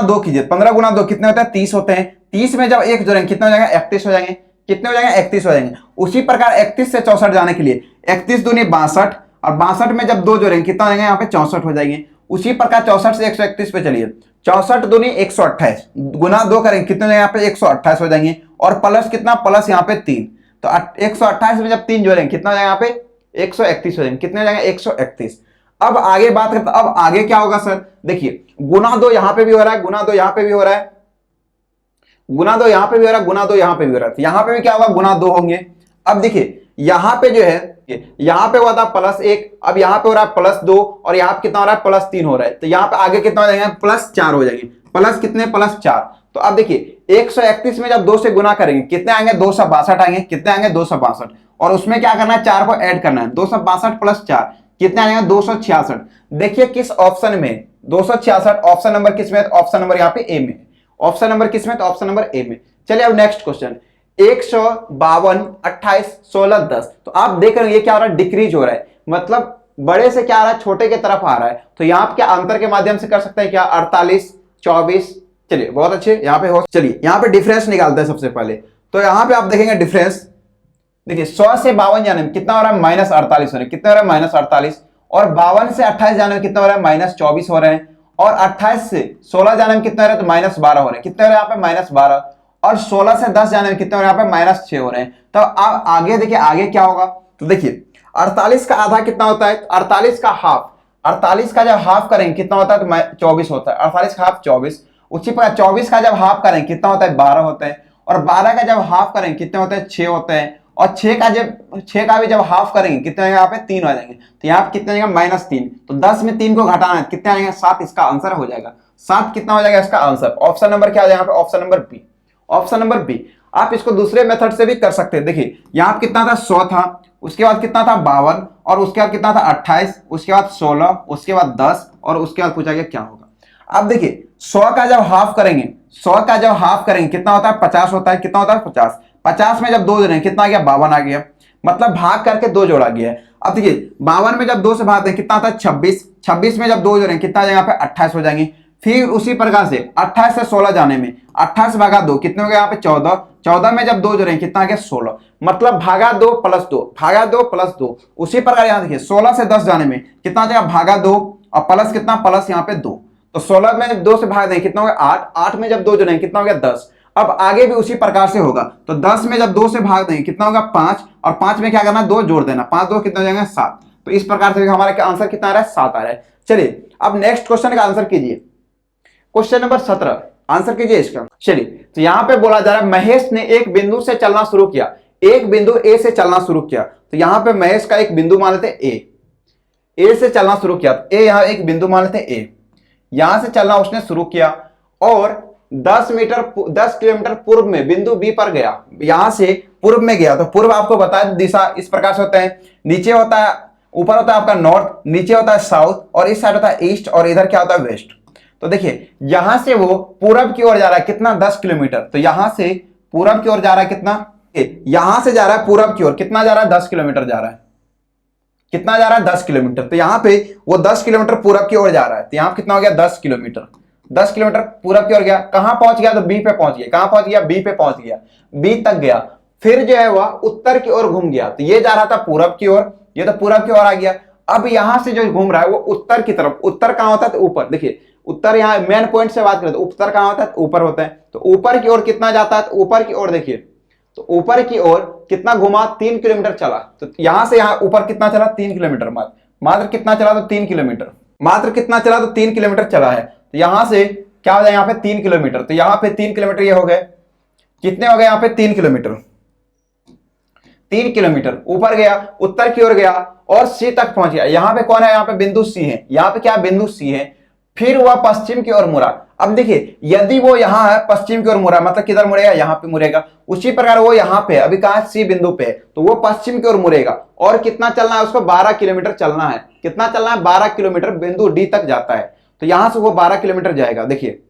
2 कीजिए, 15 गुना 2 कितने होते हैं 30 होते हैं, 30 में जब 1 जोड़ेंगे कितने हो जाएंगे 31 हो जाएंगे, कितने हो जाएंगे 31 हो जाएंगे। उसी प्रकार 31 से 64 जाने के लिए 31 दूनी 62, और 62 में जब 2 जोड़ेंगे कितना हो जाएंगे यहाँ पे 64 हो जाएंगे। उसी प्रकार 64 से 131 पे चलिए, 64 दूनी 128 गुना 2 करेंगे कितने हो जाएंगे यहाँ पे 128 हो जाएंगे, और प्लस कितना प्लस यहाँ पे 3, तो 128 में जब 3 जोड़ेंगे कितना हो जाएगा यहाँ पे 131 हो जाएंगे, कितने हो जाएंगे 131। अब आगे बात करते अब आगे क्या होगा सर। देखिए गुना 2 यहां पे भी हो रहा है, गुना 2 यहां पे भी हो रहा है, गुना 2 यहां पे भी हो रहा है, गुना 2 यहां पे भी हो रहा है, तो यहां पे भी क्या होगा गुना 2 होंगे। अब देखिए यहां पे जो है यहाँ पे हुआ था +1, अब यहाँ पे हो रहा है +2 और यहाँ पे कितना हो रहा है +3 हो रहा है। तो यहाँ पे आगे कितना हो जाएगा +4 हो जाएंगे, प्लस कितने +4। तो अब देखिए 131 में जब 2 से गुना करेंगे कितने आएंगे 262 आएंगे, कितने आएंगे 262 और उसमें क्या करना है 4 को ऐड करना है, 262 + 4 कितने आएंगे 266। देखिए किस ऑप्शन में 266, ऑप्शन नंबर किस में, ऑप्शन नंबर यहाँ पे ए में, ऑप्शन नंबर किस में, तो ऑप्शन नंबर ए में। चलिए अब नेक्स्ट क्वेश्चन 152 28 16 10। तो आप देख रहे हैं ये क्या हो रहा है डिक्रीज हो रहा है, मतलब बड़े से क्या आ रहा है छोटे की तरफ आ रहा है। तो यहाँ पे क्या अंतर के माध्यम से कर सकते हैं क्या 48 24। चलिए बहुत अच्छे यहाँ पे हो। चलिए यहाँ पे डिफरेंस निकालते हैं सबसे पहले। तो यहाँ पे आप देखेंगे डिफरेंस, देखिए 100 से 52 जाने में कितना हो रहा है -48 हो रहा है, कितना हो रहा है -48 और 52 से 28 जाने में कितना हो रहा है -24 हो रहे हैं और 28 से 16 जाने में कितना हो रहा है तो -12 हो रहे हैं, कितने हो रहे हैं यहाँ पे -12 और 16 से 10 जाने में कितने हो रहे हैं यहाँ पे -6 हो रहे हैं। तो अब आगे देखिए आगे क्या होगा, तो देखिए 48 का आधा कितना होता है 48 का हाफ, 48 का जब हाफ करेंगे कितना होता है तो 24 होता है, 48 का हाफ 24। उसी प्रकार 24 का जब हाफ करेंगे कितना होता है 12 होता है और 12 का जब हाफ करेंगे कितने होते हैं 6 होते हैं और 6 का भी जब हाफ करेंगे कितने यहाँ पे 3 आ जाएंगे। तो यहाँ पे कितने आएगा -3। तो 10 में 3 को घटाना है कितने आएंगे 7, इसका आंसर हो जाएगा 7। कितना हो जाएगा इसका आंसर, ऑप्शन नंबर क्या आ जाएगा option number B, option number B. आप इसको दूसरे मेथड से भी कर सकते हैं। देखिए यहाँ पे कितना था 100 था, उसके बाद कितना था 52 और उसके बाद कितना था 28, उसके बाद 16, उसके बाद 10 और उसके बाद पूछा गया क्या होगा। अब देखिए 100 का जब हाफ करेंगे, 100 का जब हाफ करेंगे कितना होता है 50 होता है, कितना होता है 50। 50 में जब 2 जोड़ेंगे कितना आ गया 52 आ गया, मतलब भाग करके 2 जोड़ा गया है। अब देखिए 52 में जब 2 से भाग दें कितना आता है 26, 26 में जब 2 जोड़ेंगे कितना आ जाएगा यहाँ पे 28 हो जाएंगे। फिर उसी प्रकार से 28 से 16 जाने में 28 भागा 2 कितने हो गए यहाँ पे 14, 14 में जब 2 जोड़ेंगे कितना आ गया 16, मतलब भागा 2 + 2, भागा 2 + 2। उसी प्रकार यहाँ देखिए 16 से 10 जाने में कितना आ जाएगा भागा 2 और प्लस कितना प्लस यहाँ पे 2। तो 16 में 2 से भाग दें कितना हो गया 8, 8 में जब 2 जोड़ेंगे कितना हो गया 10। अब आगे भी उसी प्रकार से होगा। तो 10 में जब 2 से भाग देंगे कितना होगा 5 और 5 में क्या करना 2 जोड़ देना, 5 2 कितना हो जाएगा 7। तो इस प्रकार से हमारा क्या आंसर कितना आ रहा है 7 आ रहा है। चलिए अब नेक्स्ट क्वेश्चन का आंसर कीजिए, क्वेश्चन नंबर 17 आंसर कीजिए इसका। चलिए तो यहां पे बोला जा रहा है महेश ने एक बिंदु से चलना शुरू किया, एक बिंदु ए से चलना शुरू किया। तो यहां पे महेश का एक बिंदु मान लेते ए से चलना शुरू किया। ए यहां एक बिंदु मान लेते ए, यहां से चलना उसने शुरू किया और 10 किलोमीटर पूर्व में बिंदु बी पर गया। यहां से पूर्व में गया, तो पूर्व आपको बताया दिशा इस प्रकार से होता है, नीचे होता है ऊपर होता है आपका नॉर्थ, नीचे होता है साउथ और इस साइड होता है ईस्ट और इधर क्या होता है वेस्ट। तो देखिए यहां से वो पूरब की ओर जा रहा है कितना 10 किलोमीटर। तो यहां से पूरब की ओर जा रहा है कितना, यहां से जा रहा है पूरब की ओर कितना जा रहा है 10 किलोमीटर जा रहा है, कितना जा रहा है 10 किलोमीटर। तो यहां पे वो 10 किलोमीटर पूरब की ओर जा रहा है। तो यहां कितना हो गया 10 किलोमीटर, 10 किलोमीटर पूरब की ओर गया। कहां पहुंच गया तो बी पे पहुंच गया, कहां पहुंच गया बी पे पहुंच गया, बी तक गया। फिर जो है वह उत्तर की ओर घूम गया। तो ये जा रहा था पूरब की ओर, ये तो पूरब की ओर आ गया। अब यहां से जो घूम रहा है वो उत्तर की तरफ, उत्तर कहां होता है तो ऊपर। देखिए उत्तर यहाँ मेन पॉइंट से बात करें तो उत्तर कहां होता है तो ऊपर होता है। तो ऊपर की ओर कितना जाता है तो ऊपर की ओर देखिए, तो ऊपर की ओर कितना घुमा 3 किलोमीटर चला। तो यहां से यहां ऊपर कितना चला 3 किलोमीटर, मात्र कितना चला तो 3 किलोमीटर, मात्र कितना चला तो 3 किलोमीटर चला है। तो यहां से क्या हो जाए यहाँ पे 3 किलोमीटर। तो यहां पे 3 किलोमीटर ये हो गए, कितने हो गए यहाँ पे 3 किलोमीटर, 3 किलोमीटर ऊपर गया, उत्तर की ओर गया और सी तक पहुंच गया। यहां पे कौन है, यहाँ पे बिंदु सी है, यहाँ पे क्या बिंदु सी है। फिर वह पश्चिम की ओर मुड़ा। अब देखिए यदि वो यहाँ है पश्चिम की ओर मुड़ा, मतलब किधर मुड़ेगा यहाँ पे मुड़ेगा। उसी प्रकार वो यहाँ पे अभी कहा सी बिंदु पे, तो वो पश्चिम की ओर मुड़ेगा और कितना चलना है उसको 12 किलोमीटर चलना है। कितना चलना है 12 किलोमीटर, बिंदु डी तक जाता है। तो यहां से वो 12 किलोमीटर जाएगा। देखिए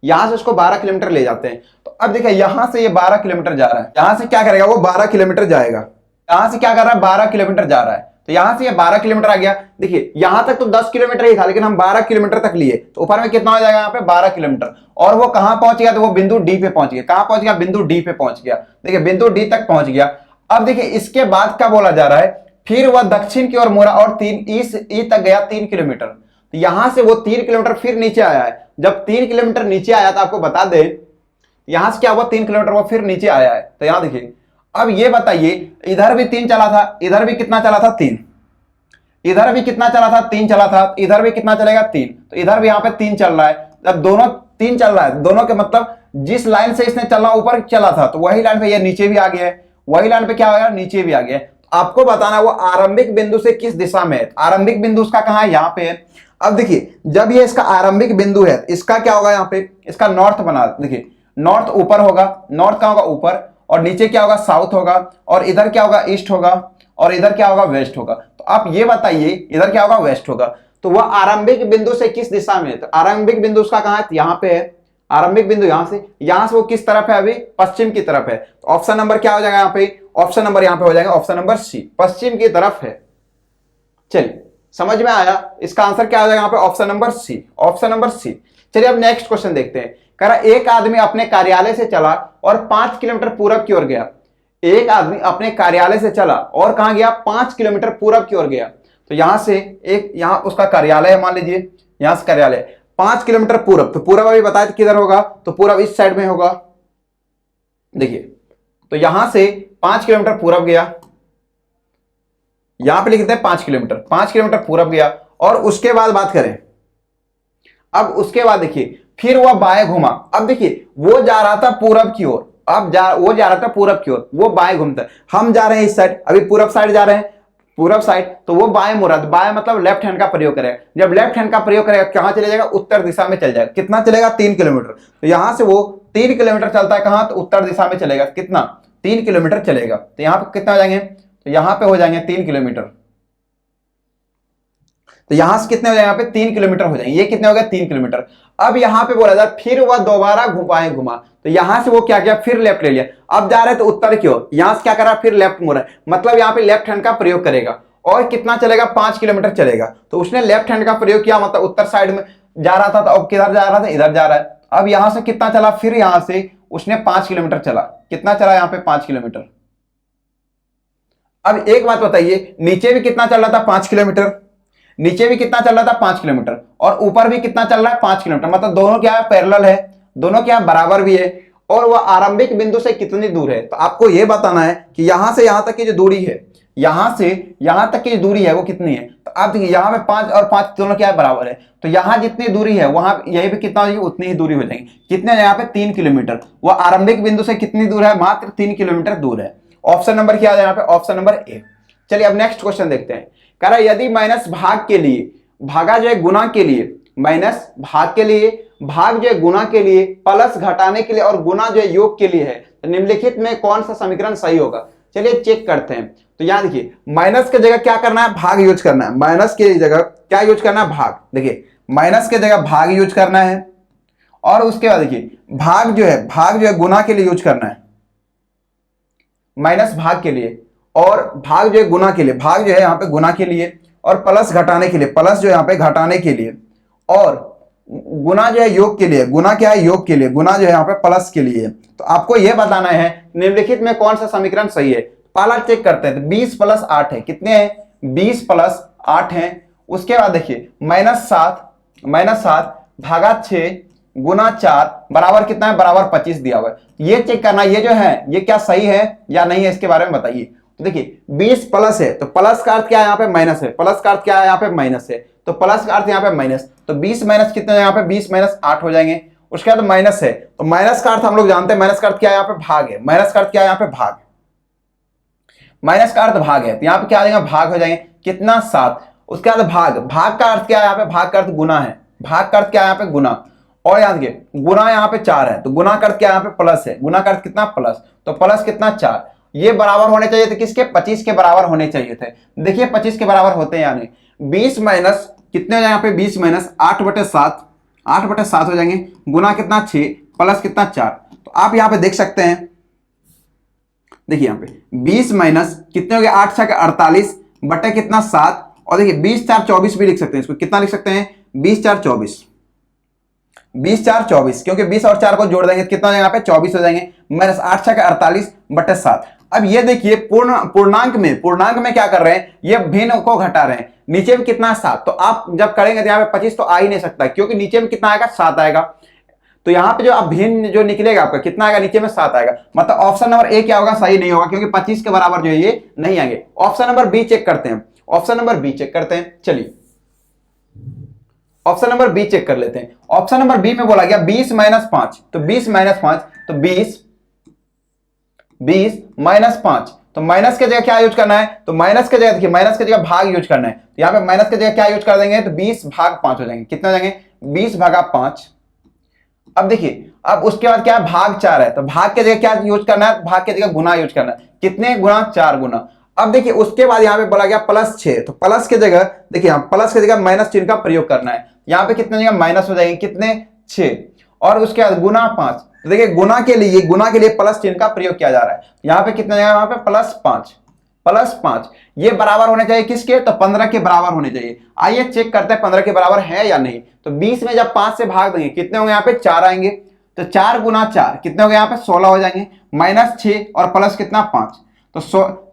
यहां से उसको 12 किलोमीटर ले जाते हैं। तो अब देखिए यहां से ये 12 किलोमीटर जा रहा है, यहां से क्या करेगा वो 12 किलोमीटर जाएगा। यहां से क्या कर रहा है 12 किलोमीटर जा रहा है। तो यहां से ये 12 किलोमीटर आ गया। देखिए यहां तक तो 10 किलोमीटर ही था, लेकिन हम 12 किलोमीटर तक लिए। तो ऊपर में कितना हो जाएगा यहाँ पे 12 किलोमीटर। और वो कहां पहुंच गया तो वो बिंदु डी पे पहुंच गया। कहां पहुंच गया बिंदु डी पे पहुंच गया। देखिए बिंदु डी तक पहुंच गया। अब देखिए इसके बाद क्या बोला जा रहा है, फिर वह दक्षिण की ओर मुड़ा और ई तक गया 3 किलोमीटर। तो यहां से वो 3 किलोमीटर फिर नीचे आया है। जब 3 किलोमीटर नीचे आया तो आपको बता दे यहां से क्या हुआ 3 किलोमीटर वो फिर नीचे आया है। तो यहां देखिए अब ये बताइए इधर भी 3 चला था, इधर भी कितना चला था 3, इधर भी कितना चला था 3 चला था, इधर भी कितना चलेगा 3। तो इधर भी यहाँ पे 3 चल रहा है। जब दोनों 3 चल रहा है, दोनों के मतलब जिस लाइन से इसने चलना ऊपर चला था तो वही लाइन पे ये नीचे भी आ गया है, वही लाइन पे क्या हो गया नीचे भी आ गया। आपको बताना है वो आरंभिक बिंदु से किस दिशा में है। आरंभिक बिंदु उसका कहां है, यहां पे है। अब देखिए जब ये इसका आरंभिक बिंदु है, इसका क्या होगा, यहाँ पे इसका नॉर्थ बना, देखिए नॉर्थ ऊपर होगा, नॉर्थ कहां होगा, ऊपर, और नीचे क्या होगा, साउथ होगा, और इधर क्या होगा, ईस्ट होगा, और इधर क्या होगा, वेस्ट होगा। तो आप ये बताइए इधर क्या होगा, वेस्ट होगा। तो वह आरंभिक बिंदु से किस दिशा में है, तो आरंभिक बिंदु उसका कहां है, यहाँ पे है। आरंभिक बिंदु यहां से वो किस तरफ है, अभी पश्चिम की तरफ है। तो ऑप्शन नंबर क्या हो जाएगा यहाँ पे, ऑप्शन नंबर यहाँ पे हो जाएगा ऑप्शन नंबर सी, पश्चिम की तरफ है। चलिए समझ में आया, इसका आंसर क्या हो जाएगा यहाँ पे, option number C, option number C. चलिए अब नेक्स्ट क्वेश्चन देखते हैं। कह रहा एक आदमी अपने कार्यालय से चला और 5 किलोमीटर पूरब की ओर गया। एक आदमी अपने कार्यालय से चला और कहां गया, 5 किलोमीटर पूरब की ओर गया। तो यहां से यहां उसका कार्यालय है, मान लीजिए यहां से कार्यालय 5 किलोमीटर पूरब, तो पूरब अभी बताया किधर होगा, तो पूरब इस साइड में होगा। देखिए तो यहां से 5 किलोमीटर पूरब गया, यहां पे लिखते हैं 5 किलोमीटर, 5 किलोमीटर पूरब गया। और उसके बाद बात करें, अब उसके बाद देखिए फिर वह बाएं घुमा। अब देखिए वो जा रहा था पूरब की ओर, वो जा रहा था पूरब की ओर, वो बाएं घूमता है, हम जा रहे हैं इस साइड, अभी पूरब साइड जा रहे हैं, पूरब साइड, तो वो बाएं मुड़ा, बाएं मतलब लेफ्ट हैंड का प्रयोग करेगा। जब लेफ्ट हैंड का प्रयोग करेगा कहां चले जाएगा, उत्तर दिशा में चल जाएगा। कितना चलेगा, 3 किलोमीटर। तो यहां से वो 3 किलोमीटर चलता है कहां, तो उत्तर दिशा में चलेगा। कितना, 3 किलोमीटर चलेगा। तो यहां पे कितना हो जाएंगे, तो यहां पे हो जाएंगे 3 किलोमीटर। तो यहां से कितने हो जाएंगे, यहाँ पे 3 किलोमीटर हो जाएंगे। ये कितने हो गए, 3 किलोमीटर। अब यहां पे बोला जाए फिर वह दोबारा बाएं घुमा, तो यहां से वो क्या किया, फिर लेफ्ट ले लिया। अब जा रहे तो उत्तर की ओर, यहां से क्या करा, फिर लेफ्ट मुड़ा, मतलब यहाँ पे लेफ्ट हैंड का प्रयोग करेगा। और कितना चलेगा, 5 किलोमीटर चलेगा। तो उसने लेफ्ट हैंड का प्रयोग किया, मतलब उत्तर साइड में जा रहा था, तो अब किधर जा रहा था, इधर जा रहा है। अब यहां से कितना चला, फिर यहां से उसने 5 किलोमीटर चला। कितना चला यहाँ पे, 5 किलोमीटर। अब एक बात बताइए, नीचे भी कितना चल रहा था, 5 किलोमीटर, नीचे भी कितना चल रहा था, 5 किलोमीटर, और ऊपर भी कितना चल रहा है, 5 किलोमीटर। मतलब दोनों क्या है, पैरेलल है, दोनों क्या बराबर भी है। और वह आरंभिक बिंदु से कितनी दूर है, तो आपको यह बताना है कि यहां से यहां तक की जो दूरी है, यहां से यहां तक की दूरी है वो कितनी है। तो आप देखिए यहां पे 5 और 5 दोनों क्या है, बराबर है। तो यहां जितनी दूरी है वहां यही पे कितना होगी, उतनी ही दूरी हो जाएगी। कितने यहाँ पे, 3 किलोमीटर। वह आरंभिक बिंदु से कितनी दूर है, मात्र 3 किलोमीटर दूर है। ऑप्शन नंबर क्या है यहाँ पे, ऑप्शन नंबर ए। चलिए अब नेक्स्ट क्वेश्चन देखते हैं। कह रहा है यदि माइनस भाग के लिए, भागा जो है गुना के लिए, माइनस भाग के लिए, भाग जो है गुना के लिए, प्लस घटाने के लिए, और गुना जो है योग के लिए है, तो निम्नलिखित में कौन सा समीकरण सही होगा। चलिए चेक करते हैं। तो यहां देखिए माइनस की जगह क्या करना है, भाग यूज करना है। माइनस की जगह क्या यूज करना है, भाग। देखिए माइनस की जगह भाग यूज करना है। और उसके बाद देखिए भाग जो है गुना के लिए यूज करना है, माइनस भाग के लिए, और भाग जो है गुना के लिए, भाग जो है यहाँ पे गुना के लिए, और प्लस घटाने के लिए, प्लस जो यहाँ पे घटाने के लिए, और गुना जो है योग के लिए, गुना क्या है, योग के लिए, गुना जो है यहाँ पे प्लस के लिए। तो आपको यह बताना है निम्नलिखित में कौन सा समीकरण सही है। पहला चेक करते हैं, तो 20 + 8 है, कितने हैं, 20 + 8 है। उसके बाद देखिए -7 भागा 6 गुना 4 बराबर कितना है, बराबर 25 दिया हुआ है। ये चेक करना, ये जो है ये क्या सही है या नहीं है, इसके बारे में बताइए। तो देखिए 20 प्लस है, तो प्लस का अर्थ क्या है, यहाँ पे माइनस है, प्लस का अर्थ क्या है, यहाँ पे माइनस है, तो प्लस का अर्थ यहाँ पे माइनस। तो 20 माइनस कितने, यहाँ पे 20 - 8 हो जाएंगे। उसके बाद माइनस है, तो माइनस का अर्थ हम लोग जानते हैं, माइनस का अर्थ क्या है, यहाँ पे भाग है। माइनस का अर्थ क्या है, यहाँ पे भाग, माइनस का अर्थ भाग है, तो यहाँ पे क्या आ जाएगा, भाग हो जाएंगे। कितना, 7। उसके बाद भाग का अर्थ क्या है, यहाँ पे भाग का अर्थ गुना है, भाग का अर्थ क्या है, यहाँ पे गुना। और याद रखिए गुना यहाँ पे 4 है, तो गुना का अर्थ क्या है, यहाँ पे प्लस है, गुना का अर्थ कितना, प्लस। तो प्लस कितना, 4। ये बराबर होने चाहिए थे किसके, 25 के बराबर होने चाहिए थे। देखिए 25 के बराबर होते हैं यानी 20 माइनस कितने हो जाएंगे, यहाँ पे 20 - 8/7, 8/7 हो जाएंगे। गुना कितना, 6, प्लस कितना, 4। तो आप यहाँ पे देख सकते हैं, देखिए यहाँ पे 20 माइनस कितने हो गए, 8 × 48 बटे कितना, 7। और देखिए 20 × 4 = 24 भी लिख सकते हैं, इसको कितना लिख सकते हैं, 20 × 4 = 24, 20 × 4 = 24, क्योंकि 20 और 4 को जोड़ देंगे कितना हो जाएगा, यहाँ पे 24 हो जाएंगे, माइनस 8 × 48 बटे 7। अब ये देखिए पूर्णांक में क्या कर रहे हैं, ये भिन्न को घटा रहे हैं। नीचे में कितना, 7, तो आप जब करेंगे तो यहाँ पे 25 तो आ ही नहीं सकता, क्योंकि नीचे में कितना आएगा, 7 आएगा। तो यहाँ पे जो अब भिन्न जो निकलेगा आपका कितना आएगा, नीचे में 7 आएगा। मतलब ऑप्शन नंबर ए क्या होगा, सही नहीं होगा, क्योंकि 25 के बराबर जो है ये नहीं आएंगे। ऑप्शन नंबर बी चेक करते हैं, ऑप्शन नंबर बी चेक करते हैं। चलिए ऑप्शन नंबर बी चेक कर लेते हैं। ऑप्शन नंबर बी में बोला गया 20 - 5, तो 20 - 5, तो 20 - 5 तो माइनस की जगह क्या यूज करना है, तो माइनस की जगह देखिए, माइनस की जगह भाग यूज करना है। तो यहाँ पे माइनस की जगह क्या यूज कर देंगे, तो 20 भाग 5 हो जाएंगे। कितने हो जाएंगे, 20 भागा 5। अब देखिए, अब उसके बाद क्या है, भाग 4 है, तो भाग की जगह क्या यूज करना है, भाग की जगह गुना यूज करना है। कितने गुना, 4 गुना। अब देखिए उसके बाद यहाँ पे बोला गया +6, तो प्लस की जगह देखिए, हम प्लस की जगह माइनस चिन्ह का प्रयोग करना है। यहाँ पे कितने जगह माइनस हो जाएंगे, कितने, 6, और उसके बाद गुना 5। तो देखिए गुना के लिए प्लस चिन्ह का प्रयोग किया जा रहा है। यहाँ पे कितने जगह, यहाँ पे +5 ये बराबर होने चाहिए किसके, तो 15 के बराबर होने चाहिए। आइए चेक करते हैं 15 के बराबर है या नहीं। तो 20 में जब 5 से भाग देंगे कितने होंगे, यहाँ पे 4 आएंगे। तो 4 गुना 4 कितने हो गए, यहाँ पे 16 हो जाएंगे। -6 और प्लस कितना, 5, तो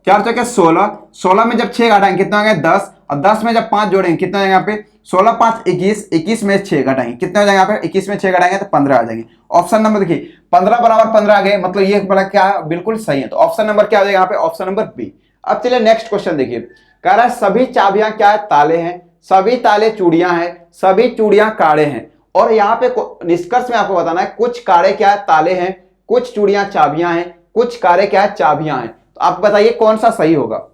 4 चौके 16, 16 में जब 6 घटाएंगे कितना हो गया, 10, और 10 में जब 5 जोड़ेंगे कितना हो जाएगा, यहाँ पे 16 5 21, 21 में 6 घटाएंगे कितने हो जाएंगे, यहाँ पे 21 में 6 घटाएंगे तो 15 आ जाएंगे। ऑप्शन नंबर देखिए 15 बराबर 15 आ गए, मतलब ये बड़ा क्या बिल्कुल सही है। तो ऑप्शन नंबर क्या हो जाएगा यहाँ पे, ऑप्शन नंबर बी। अब चलिए नेक्स्ट क्वेश्चन देखिए, कह रहा है सभी चाबियां क्या है, ताले हैं, सभी ताले चूड़ियां हैं, सभी चूड़ियां काड़े हैं। और यहाँ पे निष्कर्ष में आपको बताना है कुछ काड़े क्या है, ताले हैं, कुछ चूड़ियां चाबियां हैं, कुछ काड़े क्या है, चाबियां हैं। तो आप बताइए कौन सा सही होगा।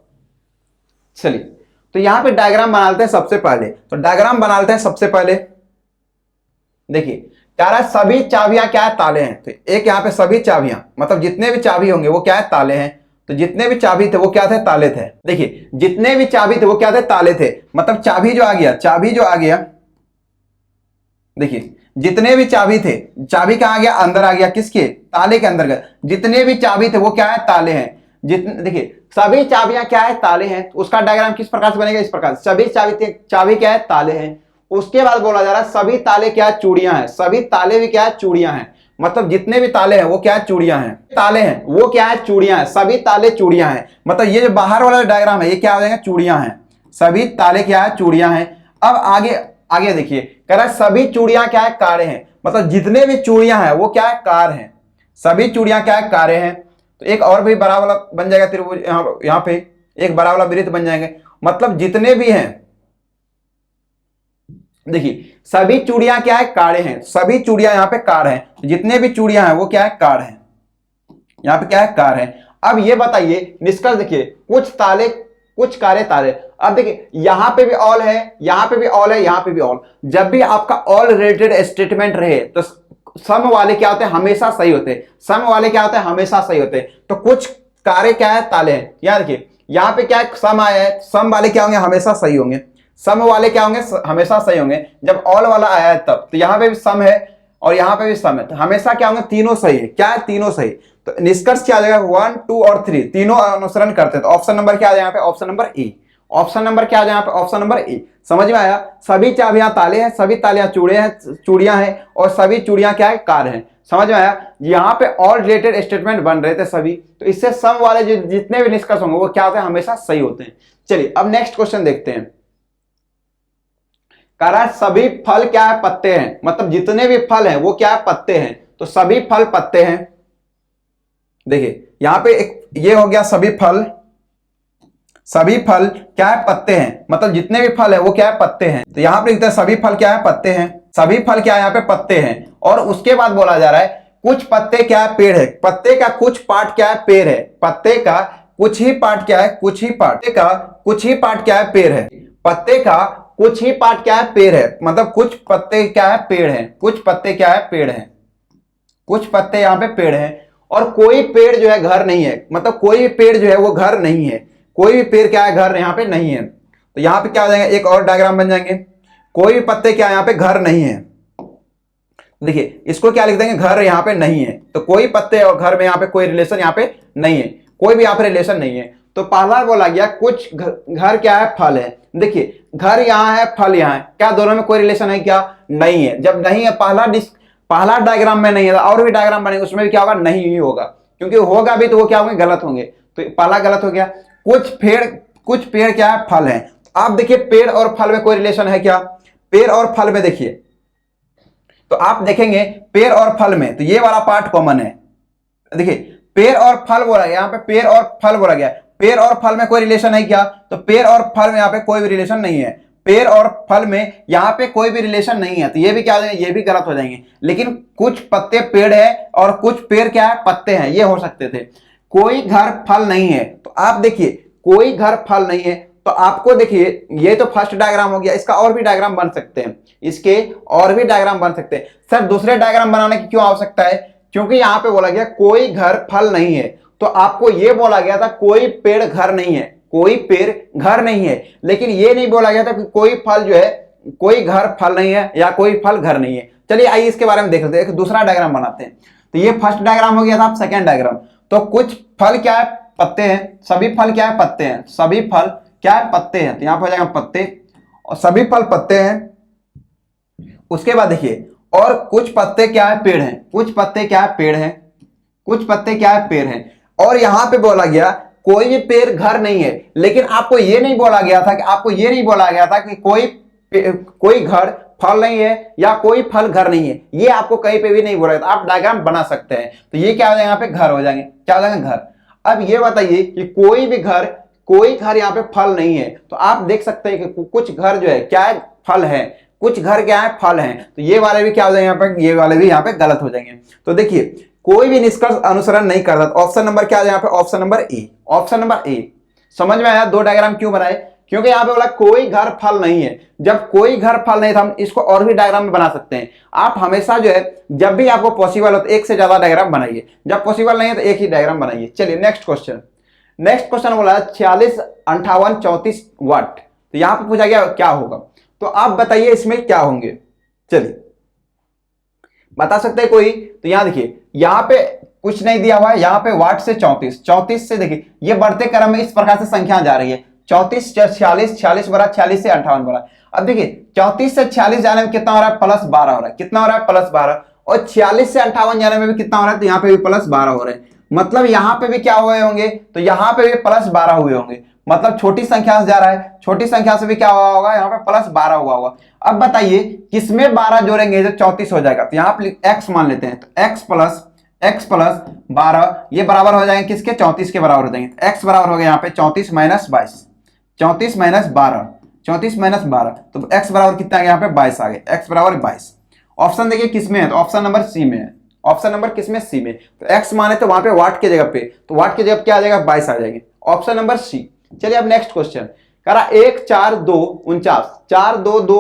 चलिए तो यहां पे डायग्राम बनाते हैं सबसे पहले। तो डायग्राम बनाते हैं सबसे पहले, देखिए कह रहा है सभी चाबियां क्या है, ताले हैं। तो एक यहाँ पे सभी चाबियां मतलब जितने भी चाबी होंगे वो क्या है, ताले हैं। तो जितने भी चाबी थे वो क्या थे, ताले थे। देखिए जितने भी चाबी थे वो क्या थे, ताले थे। मतलब चाबी जो आ गया, देखिए जितने भी चाबी थे, चाबी कहां गया, अंदर आ गया, किसके, ताले के अंदर गया। जितने भी चाबी थे वो क्या है, ताले हैं। जितने देखिए सभी चाबियां क्या है, ताले हैं। तो उसका डायग्राम किस प्रकार से बनेगा, इस प्रकार, सभी चाबी क्या है, ताले हैं। उसके बाद बोला जा रहा है सभी ताले क्या है, चूड़ियां हैं। सभी ताले भी क्या है, चूड़ियां हैं। मतलब जितने भी ताले हैं वो क्या है, चूड़ियां हैं। ताले हैं वो क्या है, चूड़ियां हैं। सभी ताले चूड़ियां हैं, मतलब ये जो बाहर वाला डायग्राम है ये क्या हो जाएगा, चूड़ियां हैं। सभी ताले क्या है, चूड़ियां हैं। अब आगे देखिए, कह रहा है सभी चूड़ियां क्या है, कारे हैं। मतलब जितने भी चूड़ियां हैं वो क्या है, कार हैं। सभी चूड़ियां क्या है, कारे हैं। तो एक और भी बड़ा वाला बन जाएगा त्रिभुज, यहाँ पे एक बड़ा वाला वृत्त बन जाएंगे। मतलब जितने भी हैं, देखिए सभी चूड़ियां क्या है, कारे हैं। सभी चूड़ियां यहाँ पे कार हैं। जितने भी चूड़ियां हैं वो क्या है, कार हैं। यहाँ पे क्या है, कार है। अब ये बताइए निष्कर्ष देखिए, कुछ ताले कुछ कारे ताले। अब देखिए यहां पे भी ऑल है, यहां पे भी ऑल है, यहां पे भी ऑल। जब भी आपका ऑल रिलेटेड स्टेटमेंट रहे तो सम वाले क्या होते हैं, हमेशा सही होते हैं। सम वाले क्या होते हैं, हमेशा सही होते हैं। तो कुछ कारे क्या है, ताले हैं। याद रखिए यहां पे क्या है, सम आया है, सम वाले क्या होंगे, हमेशा सही होंगे। सम वाले क्या होंगे, हमेशा सही होंगे। जब ऑल वाला आया है तब, तो यहां पे भी सम है और यहां पे भी सम है, तो हमेशा क्या होंगे, तीनों सही है। क्या है, तीनों सही। तो निष्कर्ष क्या आ जाएगा, 1 2 और 3 तीनों अनुसरण करते हैं। तो ऑप्शन नंबर क्या आ जाएगा यहाँ पे, option number A. Option number क्या आ जाएगा यहाँ पे, ऑप्शन नंबर ए। समझ में आया, सभी चाबियां ताले हैं, सभी तालियां चूड़ियां हैं और सभी चूड़ियां क्या है, कार हैं। समझ में आया, यहाँ पे ऑल रिलेटेड स्टेटमेंट बन रहे थे सभी। तो इससे सम वाले जितने भी निष्कर्ष होंगे वो क्या होते हैं, हमेशा सही होते हैं। चलिए अब नेक्स्ट क्वेश्चन देखते हैं। कह रहा है सभी फल क्या है, पत्ते हैं। मतलब जितने भी फल हैं वो क्या है, पत्ते हैं। तो सभी फल पत्ते हैं। देखिए यहां पे एक ये हो गया, सभी फल क्या है, पत्ते हैं। मतलब जितने भी फल है वो क्या है, पत्ते हैं। तो यहां पे लिखते हैं सभी फल क्या है, पत्ते हैं। सभी फल क्या है, यहाँ पे पत्ते हैं। और उसके बाद बोला जा रहा है कुछ पत्ते क्या है, पेड़ है। पत्ते का कुछ पार्ट क्या है, पेड़ है। पत्ते का कुछ ही पार्ट क्या है, कुछ ही पार्ट का कुछ ही पार्ट क्या है, पेड़ है। पत्ते का कुछ ही पार्ट क्या है, पेड़ है। मतलब कुछ पत्ते क्या है, पेड़ है। कुछ पत्ते क्या है, पेड़ है। कुछ पत्ते यहाँ पे पेड़ है। और कोई पेड़ जो है घर नहीं है। मतलब कोई भी पेड़ जो है वो घर नहीं है। कोई भी पेड़ क्या है, घर यहाँ पे नहीं है। तो यहाँ पे क्या हो जाएगा, एक और डायग्राम बन जाएंगे। कोई भी पत्ते क्या यहाँ पे घर नहीं है। देखिए इसको क्या लिख देंगे, घर यहाँ पे नहीं है। तो कोई पत्ते और घर में यहाँ पे कोई रिलेशन यहाँ पे नहीं है। कोई भी यहाँ पे रिलेशन नहीं है। तो पहला बोला गया कुछ घर क्या है, फल है। देखिए घर यहाँ है, फल यहाँ है, क्या दोनों में कोई रिलेशन है, क्या नहीं है। जब नहीं है, पहला डायग्राम में नहीं है, और भी डायग्राम बनेंगे उसमें भी क्या होगा, नहीं ही होगा। क्योंकि होगा भी तो वो क्या होंगे, गलत होंगे। तो पहला गलत हो गया। कुछ पेड़ क्या है, फल है। आप देखिए पेड़ और फल में कोई रिलेशन है क्या, पेड़ और फल में देखिए तो आप देखेंगे पेड़ और फल में तो ये वाला पार्ट कॉमन है। देखिए पेड़ और फल बोला गया, यहाँ पे पेड़ और फल बोला गया। पेड़ और फल में कोई रिलेशन है क्या, तो पेड़ और फल में यहाँ पे कोई भी रिलेशन नहीं है। पेड़ और फल में यहाँ पे कोई भी रिलेशन नहीं है। तो ये भी क्या हो जाएंगे, ये भी गलत हो जाएंगे। लेकिन कुछ पत्ते पेड़ है और कुछ पेड़ क्या है, पत्ते हैं, ये हो सकते थे। कोई घर फल नहीं है। तो आप देखिए कोई घर फल नहीं है, तो आपको देखिए ये तो फर्स्ट डायग्राम हो गया, इसका और भी डायग्राम बन सकते हैं, इसके और भी डायग्राम बन सकते हैं। सर दूसरे डायग्राम बनाने की क्यों आवश्यकता है? क्योंकि यहां पे बोला गया कोई घर फल नहीं है, तो आपको ये बोला गया था कोई पेड़ घर नहीं है, कोई पेड़ घर नहीं है, लेकिन ये नहीं बोला गया था कि कोई फल जो है, कोई घर फल नहीं है या कोई फल घर नहीं है। चलिए आइए इसके बारे में देख लेते हैं, एक दूसरा डायग्राम बनाते हैं। तो ये फर्स्ट डायग्राम हो गया था, सेकंड डायग्राम। तो कुछ फल क्या है? पत्ते हैं। सभी फल क्या है? पत्ते हैं। सभी फल क्या है? पत्ते हैं। तो यहां पर हो जाएगा पत्ते, और सभी फल पत्ते हैं। उसके बाद देखिए और कुछ पत्ते क्या है? पेड़ हैं। कुछ पत्ते क्या है? पेड़ हैं। कुछ पत्ते क्या है? पेड़ हैं। और यहां पे बोला गया कोई भी पेड़ घर नहीं है, लेकिन आपको ये नहीं बोला गया था कि कोई घर फल नहीं है या कोई फल घर नहीं है, ये आपको कहीं पे भी नहीं बोला था। आप डायग्राम बना सकते हैं। तो ये क्या हो जाएगा? यहाँ पे घर हो जाएंगे। क्या हो जाएगा? घर। अब ये बताइए कि कोई घर यहाँ पे फल नहीं है, तो आप देख सकते हैं कि कुछ घर जो है क्या है? फल है। कुछ घर क्या है? फल है। तो ये वाले भी क्या हो जाएंगे यहाँ पे? ये वाले भी यहाँ पे गलत हो जाएंगे। तो देखिए कोई भी निष्कर्ष अनुसरण नहीं करता। ऑप्शन नंबर क्या है यहाँ पे? Option number A. Option number A. समझ में आया? दो डायग्राम क्यों बनाए? क्योंकि यहां पे बोला कोई घर फल नहीं है। जब कोई घर फल नहीं था, हम इसको और भी डायग्राम में बना सकते हैं। आप हमेशा जो है जब भी आपको पॉसिबल हो तो एक से ज्यादा डायग्राम बनाइए, जब पॉसिबल नहीं है तो एक ही डायग्राम बनाइए। चलिए नेक्स्ट क्वेश्चन। नेक्स्ट क्वेश्चन बोला 46, 58, 34 वाट। तो यहां पर पूछा गया क्या होगा, तो आप बताइए इसमें क्या होंगे। चलिए बता सकते हैं कोई? तो यहां देखिए यहां पे कुछ नहीं दिया हुआ है, यहां पे वाट से 34 से देखिए ये बढ़ते क्रम में इस प्रकार से संख्या जा रही है। 34, 46, 46 बड़ा, 46 से 58 बड़ा। अब देखिए 34 से 46 जाने में कितना हो रहा है? +12 हो रहा है। कितना हो रहा है? +12। और 46 से 58 जाने में भी कितना हो रहा है? तो यहाँ पे भी +12 हो रहे हैं। मतलब यहाँ पे भी क्या हुए होंगे? तो यहाँ पे भी +12 हुए होंगे। मतलब छोटी संख्या से जा रहा है, छोटी संख्या से भी क्या हुआ होगा? यहाँ पे +12 हुआ होगा। अब बताइए किसमें 12 जोड़ेंगे जो 34 हो जाएगा? तो यहाँ पे x मान लेते हैं। तो x प्लस 12 ये बराबर हो जाएंगे किसके? 34 के बराबर हो जाएंगे। x बराबर हो गया यहाँ पे 34 - 22, 34 - 12, 34 - 12। तो x बराबर कितना आ गया? यहाँ पे 22 आ गए। x बराबर 22। ऑप्शन देखिए किसमें है? तो ऑप्शन नंबर सी में है। ऑप्शन नंबर किसमें? सी में। तो x माने तो वहां पे वाट के जगह पे, तो वाट की जगह क्या आ जाएगा? 22 आ जाएंगे। Option number C. चलिए अब नेक्स्ट क्वेश्चन करा 1 4 2 49, 4 2 2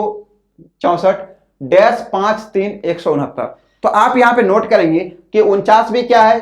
64 डैश 5 3 169। तो आप यहां पे नोट करेंगे कि 49 भी क्या है?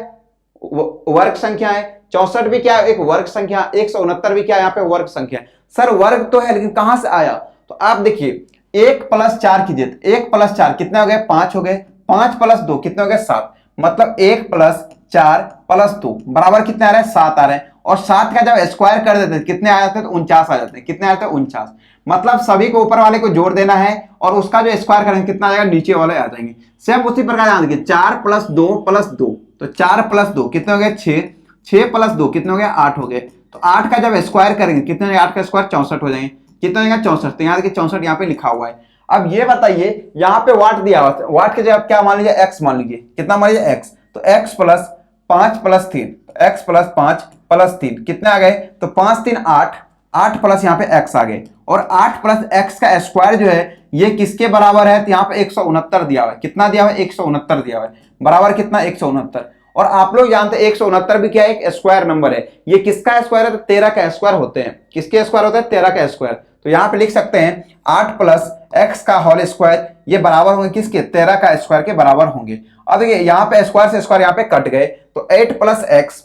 वर्ग संख्या है। 64 भी क्या है? एक वर्ग संख्या। 169 भी क्या है? यहाँ पे वर्ग संख्या। सर वर्ग तो है, लेकिन कहां से आया? तो आप देखिए 1 + 4 कीजिए। 1 + 4 कितने हो गए? 5 हो गए। 5 + 2 कितने हो गए? 7। मतलब 1 + 4 + 2 बराबर कितने आ रहे हैं? 7 आ रहे हैं। और 7 का जब स्क्वायर कर देते हैं कितने आ जाते हैं? तो 49 आ जाते हैं। कितने आ जाते हैं? 49। मतलब सभी को ऊपर वाले को जोड़ देना है और उसका जो स्क्वायर करेंगे कितना आ जाएगा? नीचे वाले आ जाएंगे। सेम उसी प्रकार ध्यान देखिए 4 + 2 + 2, तो 4 + 2 कितने हो गए? 6। 6 + 2 कितने हो गए? 8 हो गए। तो 8 का जब स्क्वायर करेंगे कितने हो गए? 8 का स्क्वायर 64 हो जाएंगे। कितना हो जाएगा? 64। तो यहाँ देखिए 64 यहाँ पे लिखा हुआ है। अब ये बताइए यहाँ पे वाट दिया हुआ है, वाट की जगह क्या मान लीजिए? x मान लीजिए। कितना मान लीजिए? x। तो x + 5 + 3, x + 5 + 3 कितने आ गए? तो 5 3 8, 8 प्लस यहाँ पे x आ गए। और 8 + x का स्क्वायर जो है ये किसके बराबर है? तो यहाँ पे 169 दिया हुआ है। कितना दिया हुआ है? 169 दिया हुआ है। बराबर कितना? 169। और आप लोग जानते हैं 169 भी क्या है? एक स्क्वायर नंबर है। ये किसका स्क्वायर है? तो 13 का स्क्वायर होते हैं। किसके स्क्वायर होते हैं? 13 का स्क्वायर। तो यहाँ पे लिख सकते हैं 8 + x का होल स्क्वायर ये बराबर होंगे किसके? 13 का स्क्वायर के बराबर होंगे। अब देखिए यहाँ पे स्क्वायर से स्क्वायर यहाँ पे कट गए, तो 8 + x,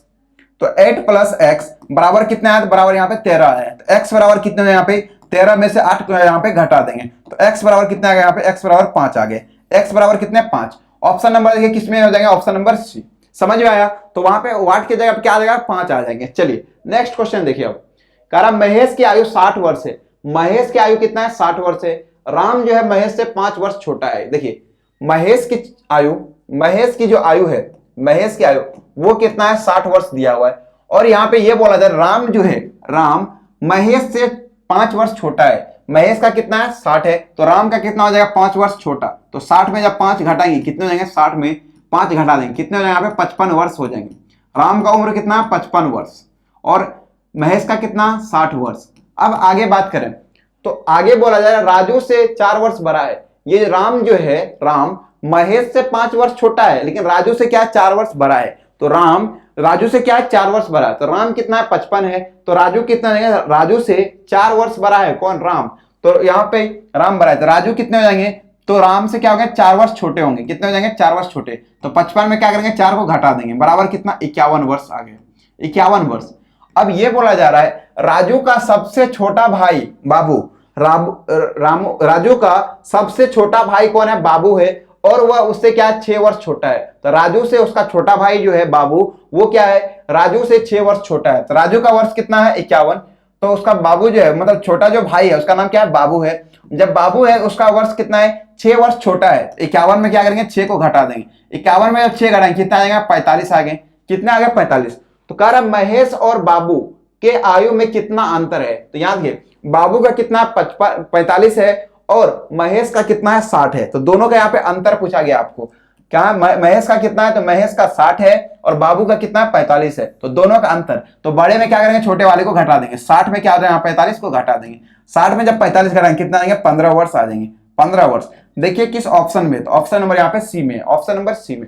तो 8 + x बराबर कितना है? बराबर यहाँ पे 13 है। तो x बराबर कितने है? यहाँ पे 13 में से 8 यहाँ पे घटा देंगे, तो x बराबर कितना आ गया? यहाँ पे x बराबर 5 आ गए। x बराबर कितने? 5। ऑप्शन नंबर देखिए किसमें हो जाएंगे? Option number C. समझ में आया? तो वहां पे वाट की जगह क्या आ जाएगा? 5 आ जाएंगे। चलिए नेक्स्ट क्वेश्चन देखिए। अब कह रहा महेश की आयु 60 वर्ष है। महेश की आयु कितना है? 60 वर्ष है। राम जो है महेश से 5 वर्ष छोटा है। देखिए महेश की जो आयु है, महेश की आयु वो कितना है? 60 वर्ष दिया हुआ है। और यहाँ पे ये बोला जाए राम जो है, राम महेश से 5 वर्ष छोटा है। महेश का कितना है? 60 है। तो राम का कितना हो जाएगा? 5 वर्ष छोटा। तो 60 में जब 5 घटाएंगे कितने हो जाएंगे? 60 में 5 घटा देंगे कितने हो जाएंगे? यहाँ पे 55 वर्ष हो जाएंगे। राम का उम्र कितना है? 55 वर्ष। और महेश का कितना? 60 वर्ष। अब आगे बात करें तो आगे बोला जाए राजू से 4 वर्ष बड़ा है। ये राम जो है, राम महेश से 5 वर्ष छोटा है, लेकिन राजू से क्या? 4 वर्ष बड़ा है। तो राम राजू से क्या है 4 वर्ष बड़ा है, तो राम कितना है 55 है, तो राजू कितना हो जाएंगे, राजू से 4 वर्ष बड़ा है कौन, राम, तो यहाँ पे राम बड़ा है, तो राजू कितने हो जाएंगे, तो राम से क्या हो गया 4 वर्ष छोटे होंगे, कितने हो जाएंगे 4 वर्ष छोटे, तो 55 में क्या करेंगे 4 को घटा देंगे, बराबर कितना 51 वर्ष आ गए, 51 वर्ष। अब ये बोला जा रहा है राजू का सबसे छोटा भाई बाबू, राजू का सबसे छोटा भाई कौन है, बाबू है, और वह उससे क्या है 6 वर्ष छोटा है, तो राजू से उसका छोटा भाई जो है बाबू वो क्या है, राजू से 6 वर्ष छोटा है, तो राजू का वर्ष कितना है 51, तो उसका बाबू जो है मतलब छोटा जो भाई है उसका नाम क्या है, बाबू है, जब बाबू है उसका वर्ष कितना है 6 वर्ष छोटा है, 51 में क्या करेंगे 6 को घटा देंगे, 51 में जब 6 घटाएंगे कितना आएगा 45 आ गए, कितना आ गया 45, तो कह रहा महेश और बाबू के आयु में कितना अंतर है, तो याद रखिए बाबू का कितना 45 है और महेश का कितना है 60 है, तो दोनों का यहाँ पे अंतर पूछा गया आपको, क्या है महेश का कितना है, तो महेश का 60 है और बाबू का कितना है 45 है, तो दोनों का अंतर, तो बड़े में क्या करेंगे छोटे वाले को घटा देंगे, 60 में क्या आ जाएगा 45 को घटा देंगे, 60 में जब 45 घटाएंगे कितना आएंगे 15 वर्ष आ जाएंगे, 15 वर्ष। देखिए किस ऑप्शन में, तो ऑप्शन नंबर यहाँ पे सी में, ऑप्शन नंबर सी में।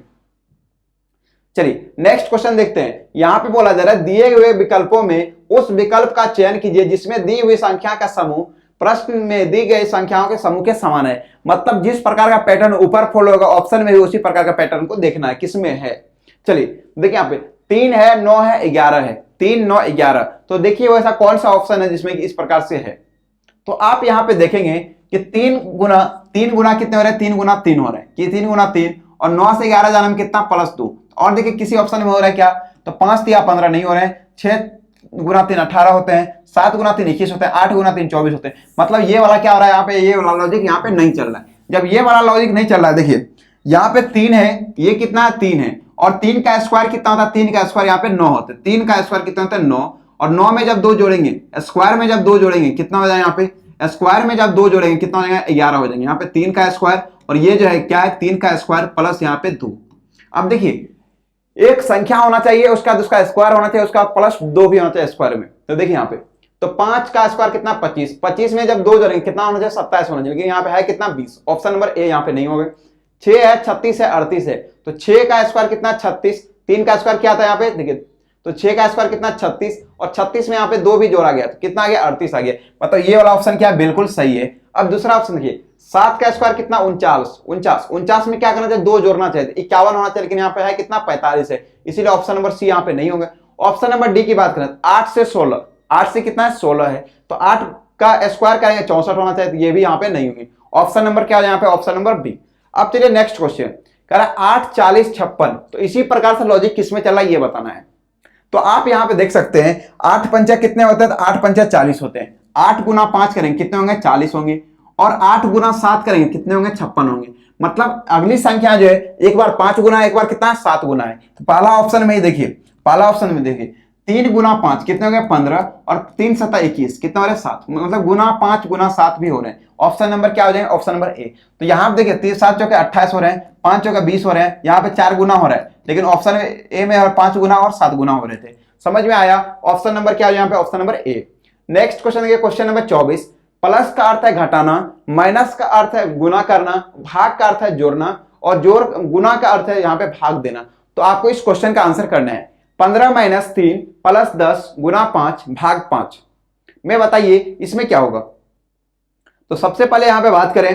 चलिए नेक्स्ट क्वेश्चन देखते हैं, यहां पे बोला जा रहा है दिए हुए विकल्पों में उस विकल्प का चयन कीजिए जिसमें दी हुई संख्या का समूह प्रश्न में दी गई संख्याओं के समूह के समान है, मतलब जिस प्रकार का पैटर्न ऊपर फॉलो होगा ऑप्शन में भी उसी प्रकार का पैटर्न को देखना है किसमें है। चलिए देखिए यहाँ पे 3 है 9 है 11 है, 3 9 11, तो देखिए वैसा कौन सा ऑप्शन है जिसमें इस प्रकार से है, तो आप यहाँ पे देखेंगे कि 3 गुना कितने हो रहे हैं, 3 गुना 3 हो रहे हैं, कि 3 गुना 3 और 9 से 11 जाने में कितना +2, और देखिए किसी ऑप्शन में हो रहा है क्या, तो 5 3 15 नहीं हो रहे हैं, 6 गुना 3 18 होते हैं, 7 गुना 3 21 होते हैं, 8 गुना 3 24 होते हैं, मतलब ये वाला क्या हो रहा है यहाँ पे, ये वाला लॉजिक यहाँ पे नहीं चल रहा है। जब ये वाला लॉजिक नहीं चल रहा है, देखिए यहाँ पे 3 है, ये कितना है 3 है, और 3 का स्क्वायर कितना होता है, 3 का स्क्वायर यहाँ पे 9 होता है, 3 का स्क्वायर कितना होता है 9, और 9 में जब 2 जोड़ेंगे स्क्वायर में जब 2 जोड़ेंगे कितना हो जाएगा, यहाँ पे स्क्वायर में जब 2 जोड़ेंगे कितना हो जाएगा 11 हो जाएंगे, यहाँ पे 3 का स्क्वायर और ये जो है क्या है 3 का स्क्वायर प्लस यहाँ पे 2। अब देखिए एक संख्या होना चाहिए उसका स्क्वायर होना चाहिए, उसका +2 भी होना चाहिए स्क्वायर में, तो देखिए यहाँ पे तो 5 का स्क्वायर कितना 25, 25 में जब 2 जोड़ेंगे कितना होना चाहिए 27 होना चाहिए, लेकिन यहाँ पे है कितना 20, ऑप्शन नंबर ए यहाँ पे नहीं होगा। 6 है 36 है 38 है, तो 6 का स्क्वायर कितना 36, 3 का स्क्वायर क्या आता है यहाँ पे देखिए, तो 6 का स्क्वायर कितना 36 और 36 में यहाँ पे 2 भी जोड़ा गया तो कितना आ गया 38 आ गया, मतलब ये वाला ऑप्शन क्या बिल्कुल सही है। अब दूसरा ऑप्शन देखिए 7 का स्क्वायर कितना 49 में क्या करना चाहिए 2 जोड़ना चाहिए 51 होना चाहिए, लेकिन यहाँ पे है कितना 45 है, इसीलिए ऑप्शन नंबर सी यहाँ पे नहीं होगा। ऑप्शन नंबर डी की बात करें 8 से 16, 8 से कितना है 16 है, तो 8 का स्क्वायर करेंगे 64 होना चाहिए, तो ये भी यहाँ पे नहीं होंगे, ऑप्शन नंबर क्या है यहाँ पे ऑप्शन नंबर बी। अब चलिए नेक्स्ट क्वेश्चन कह रहा है 8 40 56, तो इसी प्रकार से लॉजिक किसमें चल रहा है ये बताना है। तो आप यहाँ पे देख सकते हैं 8 पंचा कितने होते हैं, तो 8 पंचा 40 होते हैं, 8 गुना 5 करेंगे कितने होंगे 40 होंगे, और 8 गुना 7 करेंगे कितने होंगे 56 होंगे, मतलब अगली संख्या जो है एक बार 5 गुना एक बार कितना 7 गुना है, तो पहला ऑप्शन में ही देखिए, पहला ऑप्शन में देखिए 3 गुना 5 कितने हो गए 15 और 3 7 21 कितने हो रहे 7, मतलब गुना 5 गुना 7 भी हो रहे हैं, ऑप्शन नंबर क्या हो जाएगा ऑप्शन नंबर ए। तो यहाँ पे देखिए 3 7 चौके 28 हो रहे हैं, 5 चौके 20 हो रहे हैं, यहाँ पे 4 गुना हो रहा है, लेकिन ऑप्शन ए में 5 गुना और 7 गुना हो रहे थे। समझ में आया, ऑप्शन नंबर क्या हो यहाँ पे option number A. Next question देखिए क्वेश्चन नंबर 24, प्लस का अर्थ है घटाना, माइनस का अर्थ है गुना करना, भाग का अर्थ है जोड़ना, और जोड़ गुना का अर्थ है यहाँ पे भाग देना। तो आपको इस क्वेश्चन का आंसर करना है 15 - 3 + 10 गुना 5 भाग 5 में, बताइए इसमें क्या होगा। तो सबसे पहले यहां पे बात करें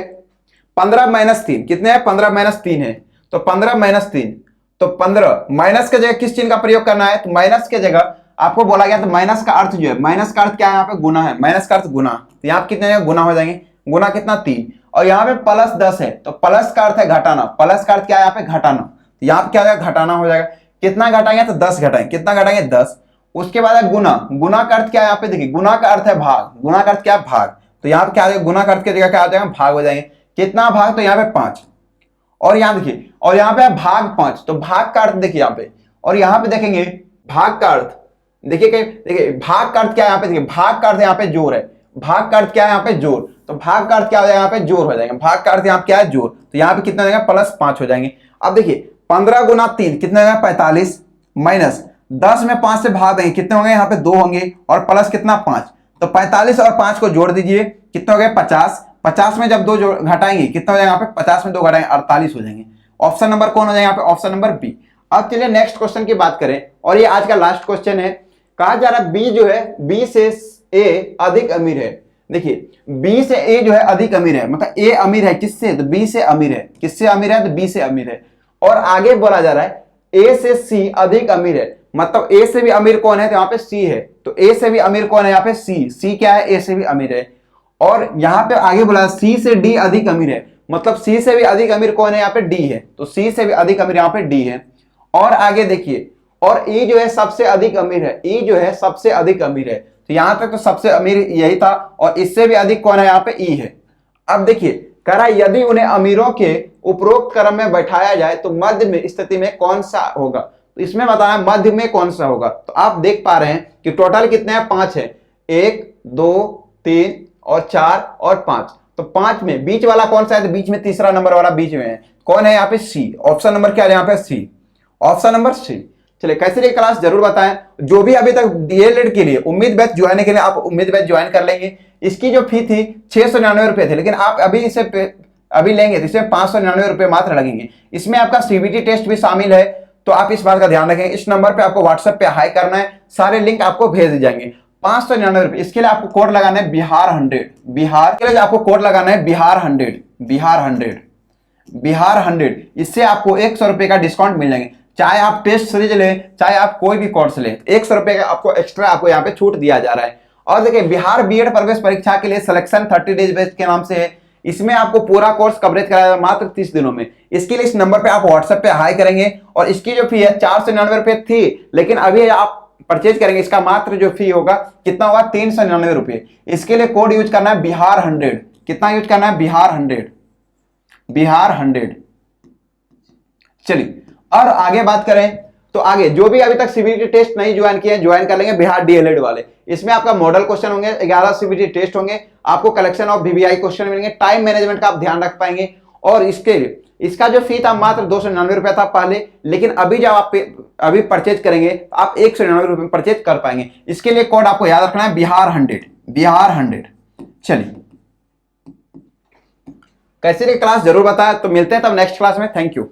15 - 3 कितने हैं, 15 - 3 है, तो 15 - 3, तो 15 माइनस के जगह किस चिन्ह का प्रयोग करना है, तो माइनस के जगह आपको बोला गया, तो माइनस का अर्थ जो है, माइनस का अर्थ क्या है यहाँ पे गुना है, माइनस का अर्थ गुना, तो यहाँ कितने गुना हो जाएंगे, गुना कितना 3, और यहाँ पे +10 है, तो प्लस का अर्थ है घटाना, प्लस का अर्थ क्या है यहाँ पे घटाना, तो यहाँ पे क्या हो जाएगा घटाना हो जाएगा, कितना घटाएंगे तो 10 घटाएंगे, कितना घटाएंगे 10। उसके बाद है गुना, गुना का अर्थ क्या है यहाँ पे देखिए, गुना का अर्थ है भाग, गुना का अर्थ क्या है भाग, तो यहाँ पे क्या आ जाएगा गुना का अर्थ की जगह क्या आ जाएगा भाग हो जाएंगे, कितना भाग, तो यहाँ पे 5, और यहाँ देखिए, और यहाँ पे है भाग 5, तो भाग का अर्थ देखिए यहाँ पे, और यहाँ पे देखेंगे भाग का अर्थ देखिए, देखिए भाग का अर्थ क्या है यहाँ पे देखिए, भाग का अर्थ यहाँ पे जोड़ है, भाग का अर्थ क्या है यहाँ पे जोड़, तो भाग का अर्थ क्या हो जाएगा यहाँ पे जोड़ हो जाएगा, भाग का अर्थ यहाँ पे क्या है जोड़, तो यहाँ पे कितना हो जाएगा +5 हो जाएंगे। अब देखिए 15 गुना 3 कितना हो जाएगा 45, माइनस 10 में 5 से भाग देंगे कितने होंगे यहाँ पे 2 होंगे, और प्लस कितना 5, तो 45 और 5 को जोड़ दीजिए कितना हो गया 50, 50 में जब 2 घटाएंगे कितना हो जाएगा यहाँ पे 50 में 2 घटाएंगे 48 हो जाएंगे। ऑप्शन नंबर कौन हो जाएगा यहाँ पे ऑप्शन नंबर बी। अब चलिए नेक्स्ट क्वेश्चन की बात करें, और ये आज का लास्ट क्वेश्चन है। कहा जा रहा बी जो है बी से ए अधिक अमीर है। देखिए बी से ए जो है अधिक अमीर है, मतलब ए अमीर है किससे, तो बी से अमीर है। किससे अमीर है, तो बी से अमीर है। और आगे बोला जा रहा है ए से सी अधिक अमीर है, मतलब ए से भी अमीर कौन है, तो यहाँ पे सी है। तो ए से भी अमीर कौन है, यहाँ पे सी। सी क्या है, ए से भी अमीर है। और यहाँ पे आगे बोला सी से डी अधिक अमीर है, मतलब सी से भी अधिक अमीर कौन है, यहाँ पे डी है। तो सी से भी अधिक अमीर यहाँ पे डी है। और आगे देखिए, और ई जो है सबसे अधिक अमीर है। ई जो है सबसे अधिक अमीर है, तो यहां तक तो सबसे अमीर यही था, और इससे भी अधिक कौन है, यहाँ पे ई है। अब देखिए कह रहा है यदि उन्हें अमीरों के उपरोक्त क्रम में बैठाया जाए तो मध्य में स्थिति में कौन सा होगा। तो इसमें बताना है मध्य में कौन सा होगा। तो आप देख पा रहे हैं कि टोटल कितने हैं, 5 है। 1 2 3 और 4 और 5। तो 5 में बीच वाला कौन सा है, तो बीच में तीसरा नंबर वाला बीच में है, कौन है, यहाँ पे सी। ऑप्शन नंबर क्या है, यहाँ पे सी। Option number C. चलिए कैसे रही क्लास जरूर बताएं। जो भी अभी तक डीएलएड के लिए उम्मीद बैच ज्वाइन के लिए आप उम्मीद बैच ज्वाइन कर लेंगे। इसकी जो फी थी 699 रुपए थी, लेकिन आप अभी इसे अभी लेंगे तो इसमें 599 रुपए मात्र लगेंगे। इसमें आपका सीबीटी टेस्ट भी शामिल है, तो आप इस बात का ध्यान रखें। इस नंबर पे आपको व्हाट्सएप पे हाई करना है, सारे लिंक आपको भेज दिए जाएंगे। 599 रुपए। इसके लिए आपको कोड लगाना है बिहार 100। बिहार के लिए आपको कोड लगाना है बिहार 100। बिहार 100। बिहार 100। इससे आपको 100 रुपए का डिस्काउंट मिल जाएंगे। चाहे आप टेस्ट सीरीज ले, चाहे आप कोई भी कोर्स ले, 100 रुपए का आपको एक्स्ट्रा आपको यहाँ पे छूट दिया जा रहा है। और देखिए बिहार बीएड प्रवेश परीक्षा के लिए सिलेक्शन 30 डेज बैच के नाम से है। इसमें आपको पूरा कोर्स कवरेज कराया मात्र 30 दिनों में। इसके लिए इस नंबर पे आप व्हाट्सएप पे हाई करेंगे, और इसकी जो फी है 499 रुपए थी, लेकिन अभी आप परचेज करेंगे इसका मात्र जो फी होगा कितना होगा, 399 रुपए। इसके लिए कोड यूज करना है बिहार 100। कितना यूज करना है, बिहार 100। बिहार 100। चलिए और आगे बात करें तो आगे जो भी अभी तक सीबीटी टेस्ट नहीं ज्वाइन किए ज्वाइन कर लेंगे बिहार डीएलएड वाले। इसमें आपका मॉडल क्वेश्चन होंगे, 11 सीबीटी टेस्ट होंगे, आपको कलेक्शन ऑफ वीवीआई क्वेश्चन मिलेंगे, टाइम मैनेजमेंट का आप ध्यान रख पाएंगे। और इसके इसका जो फी था मात्र 299 रुपया था पहले, लेकिन अभी जब आप अभी परचेज करेंगे तो आप 199 रुपये में परचेज कर पाएंगे। इसके लिए कोड आपको याद रखना है बिहार 100। बिहार 100। चलिए कैसे क्लास जरूर बताया। तो मिलते हैं तब नेक्स्ट क्लास में। Thank you.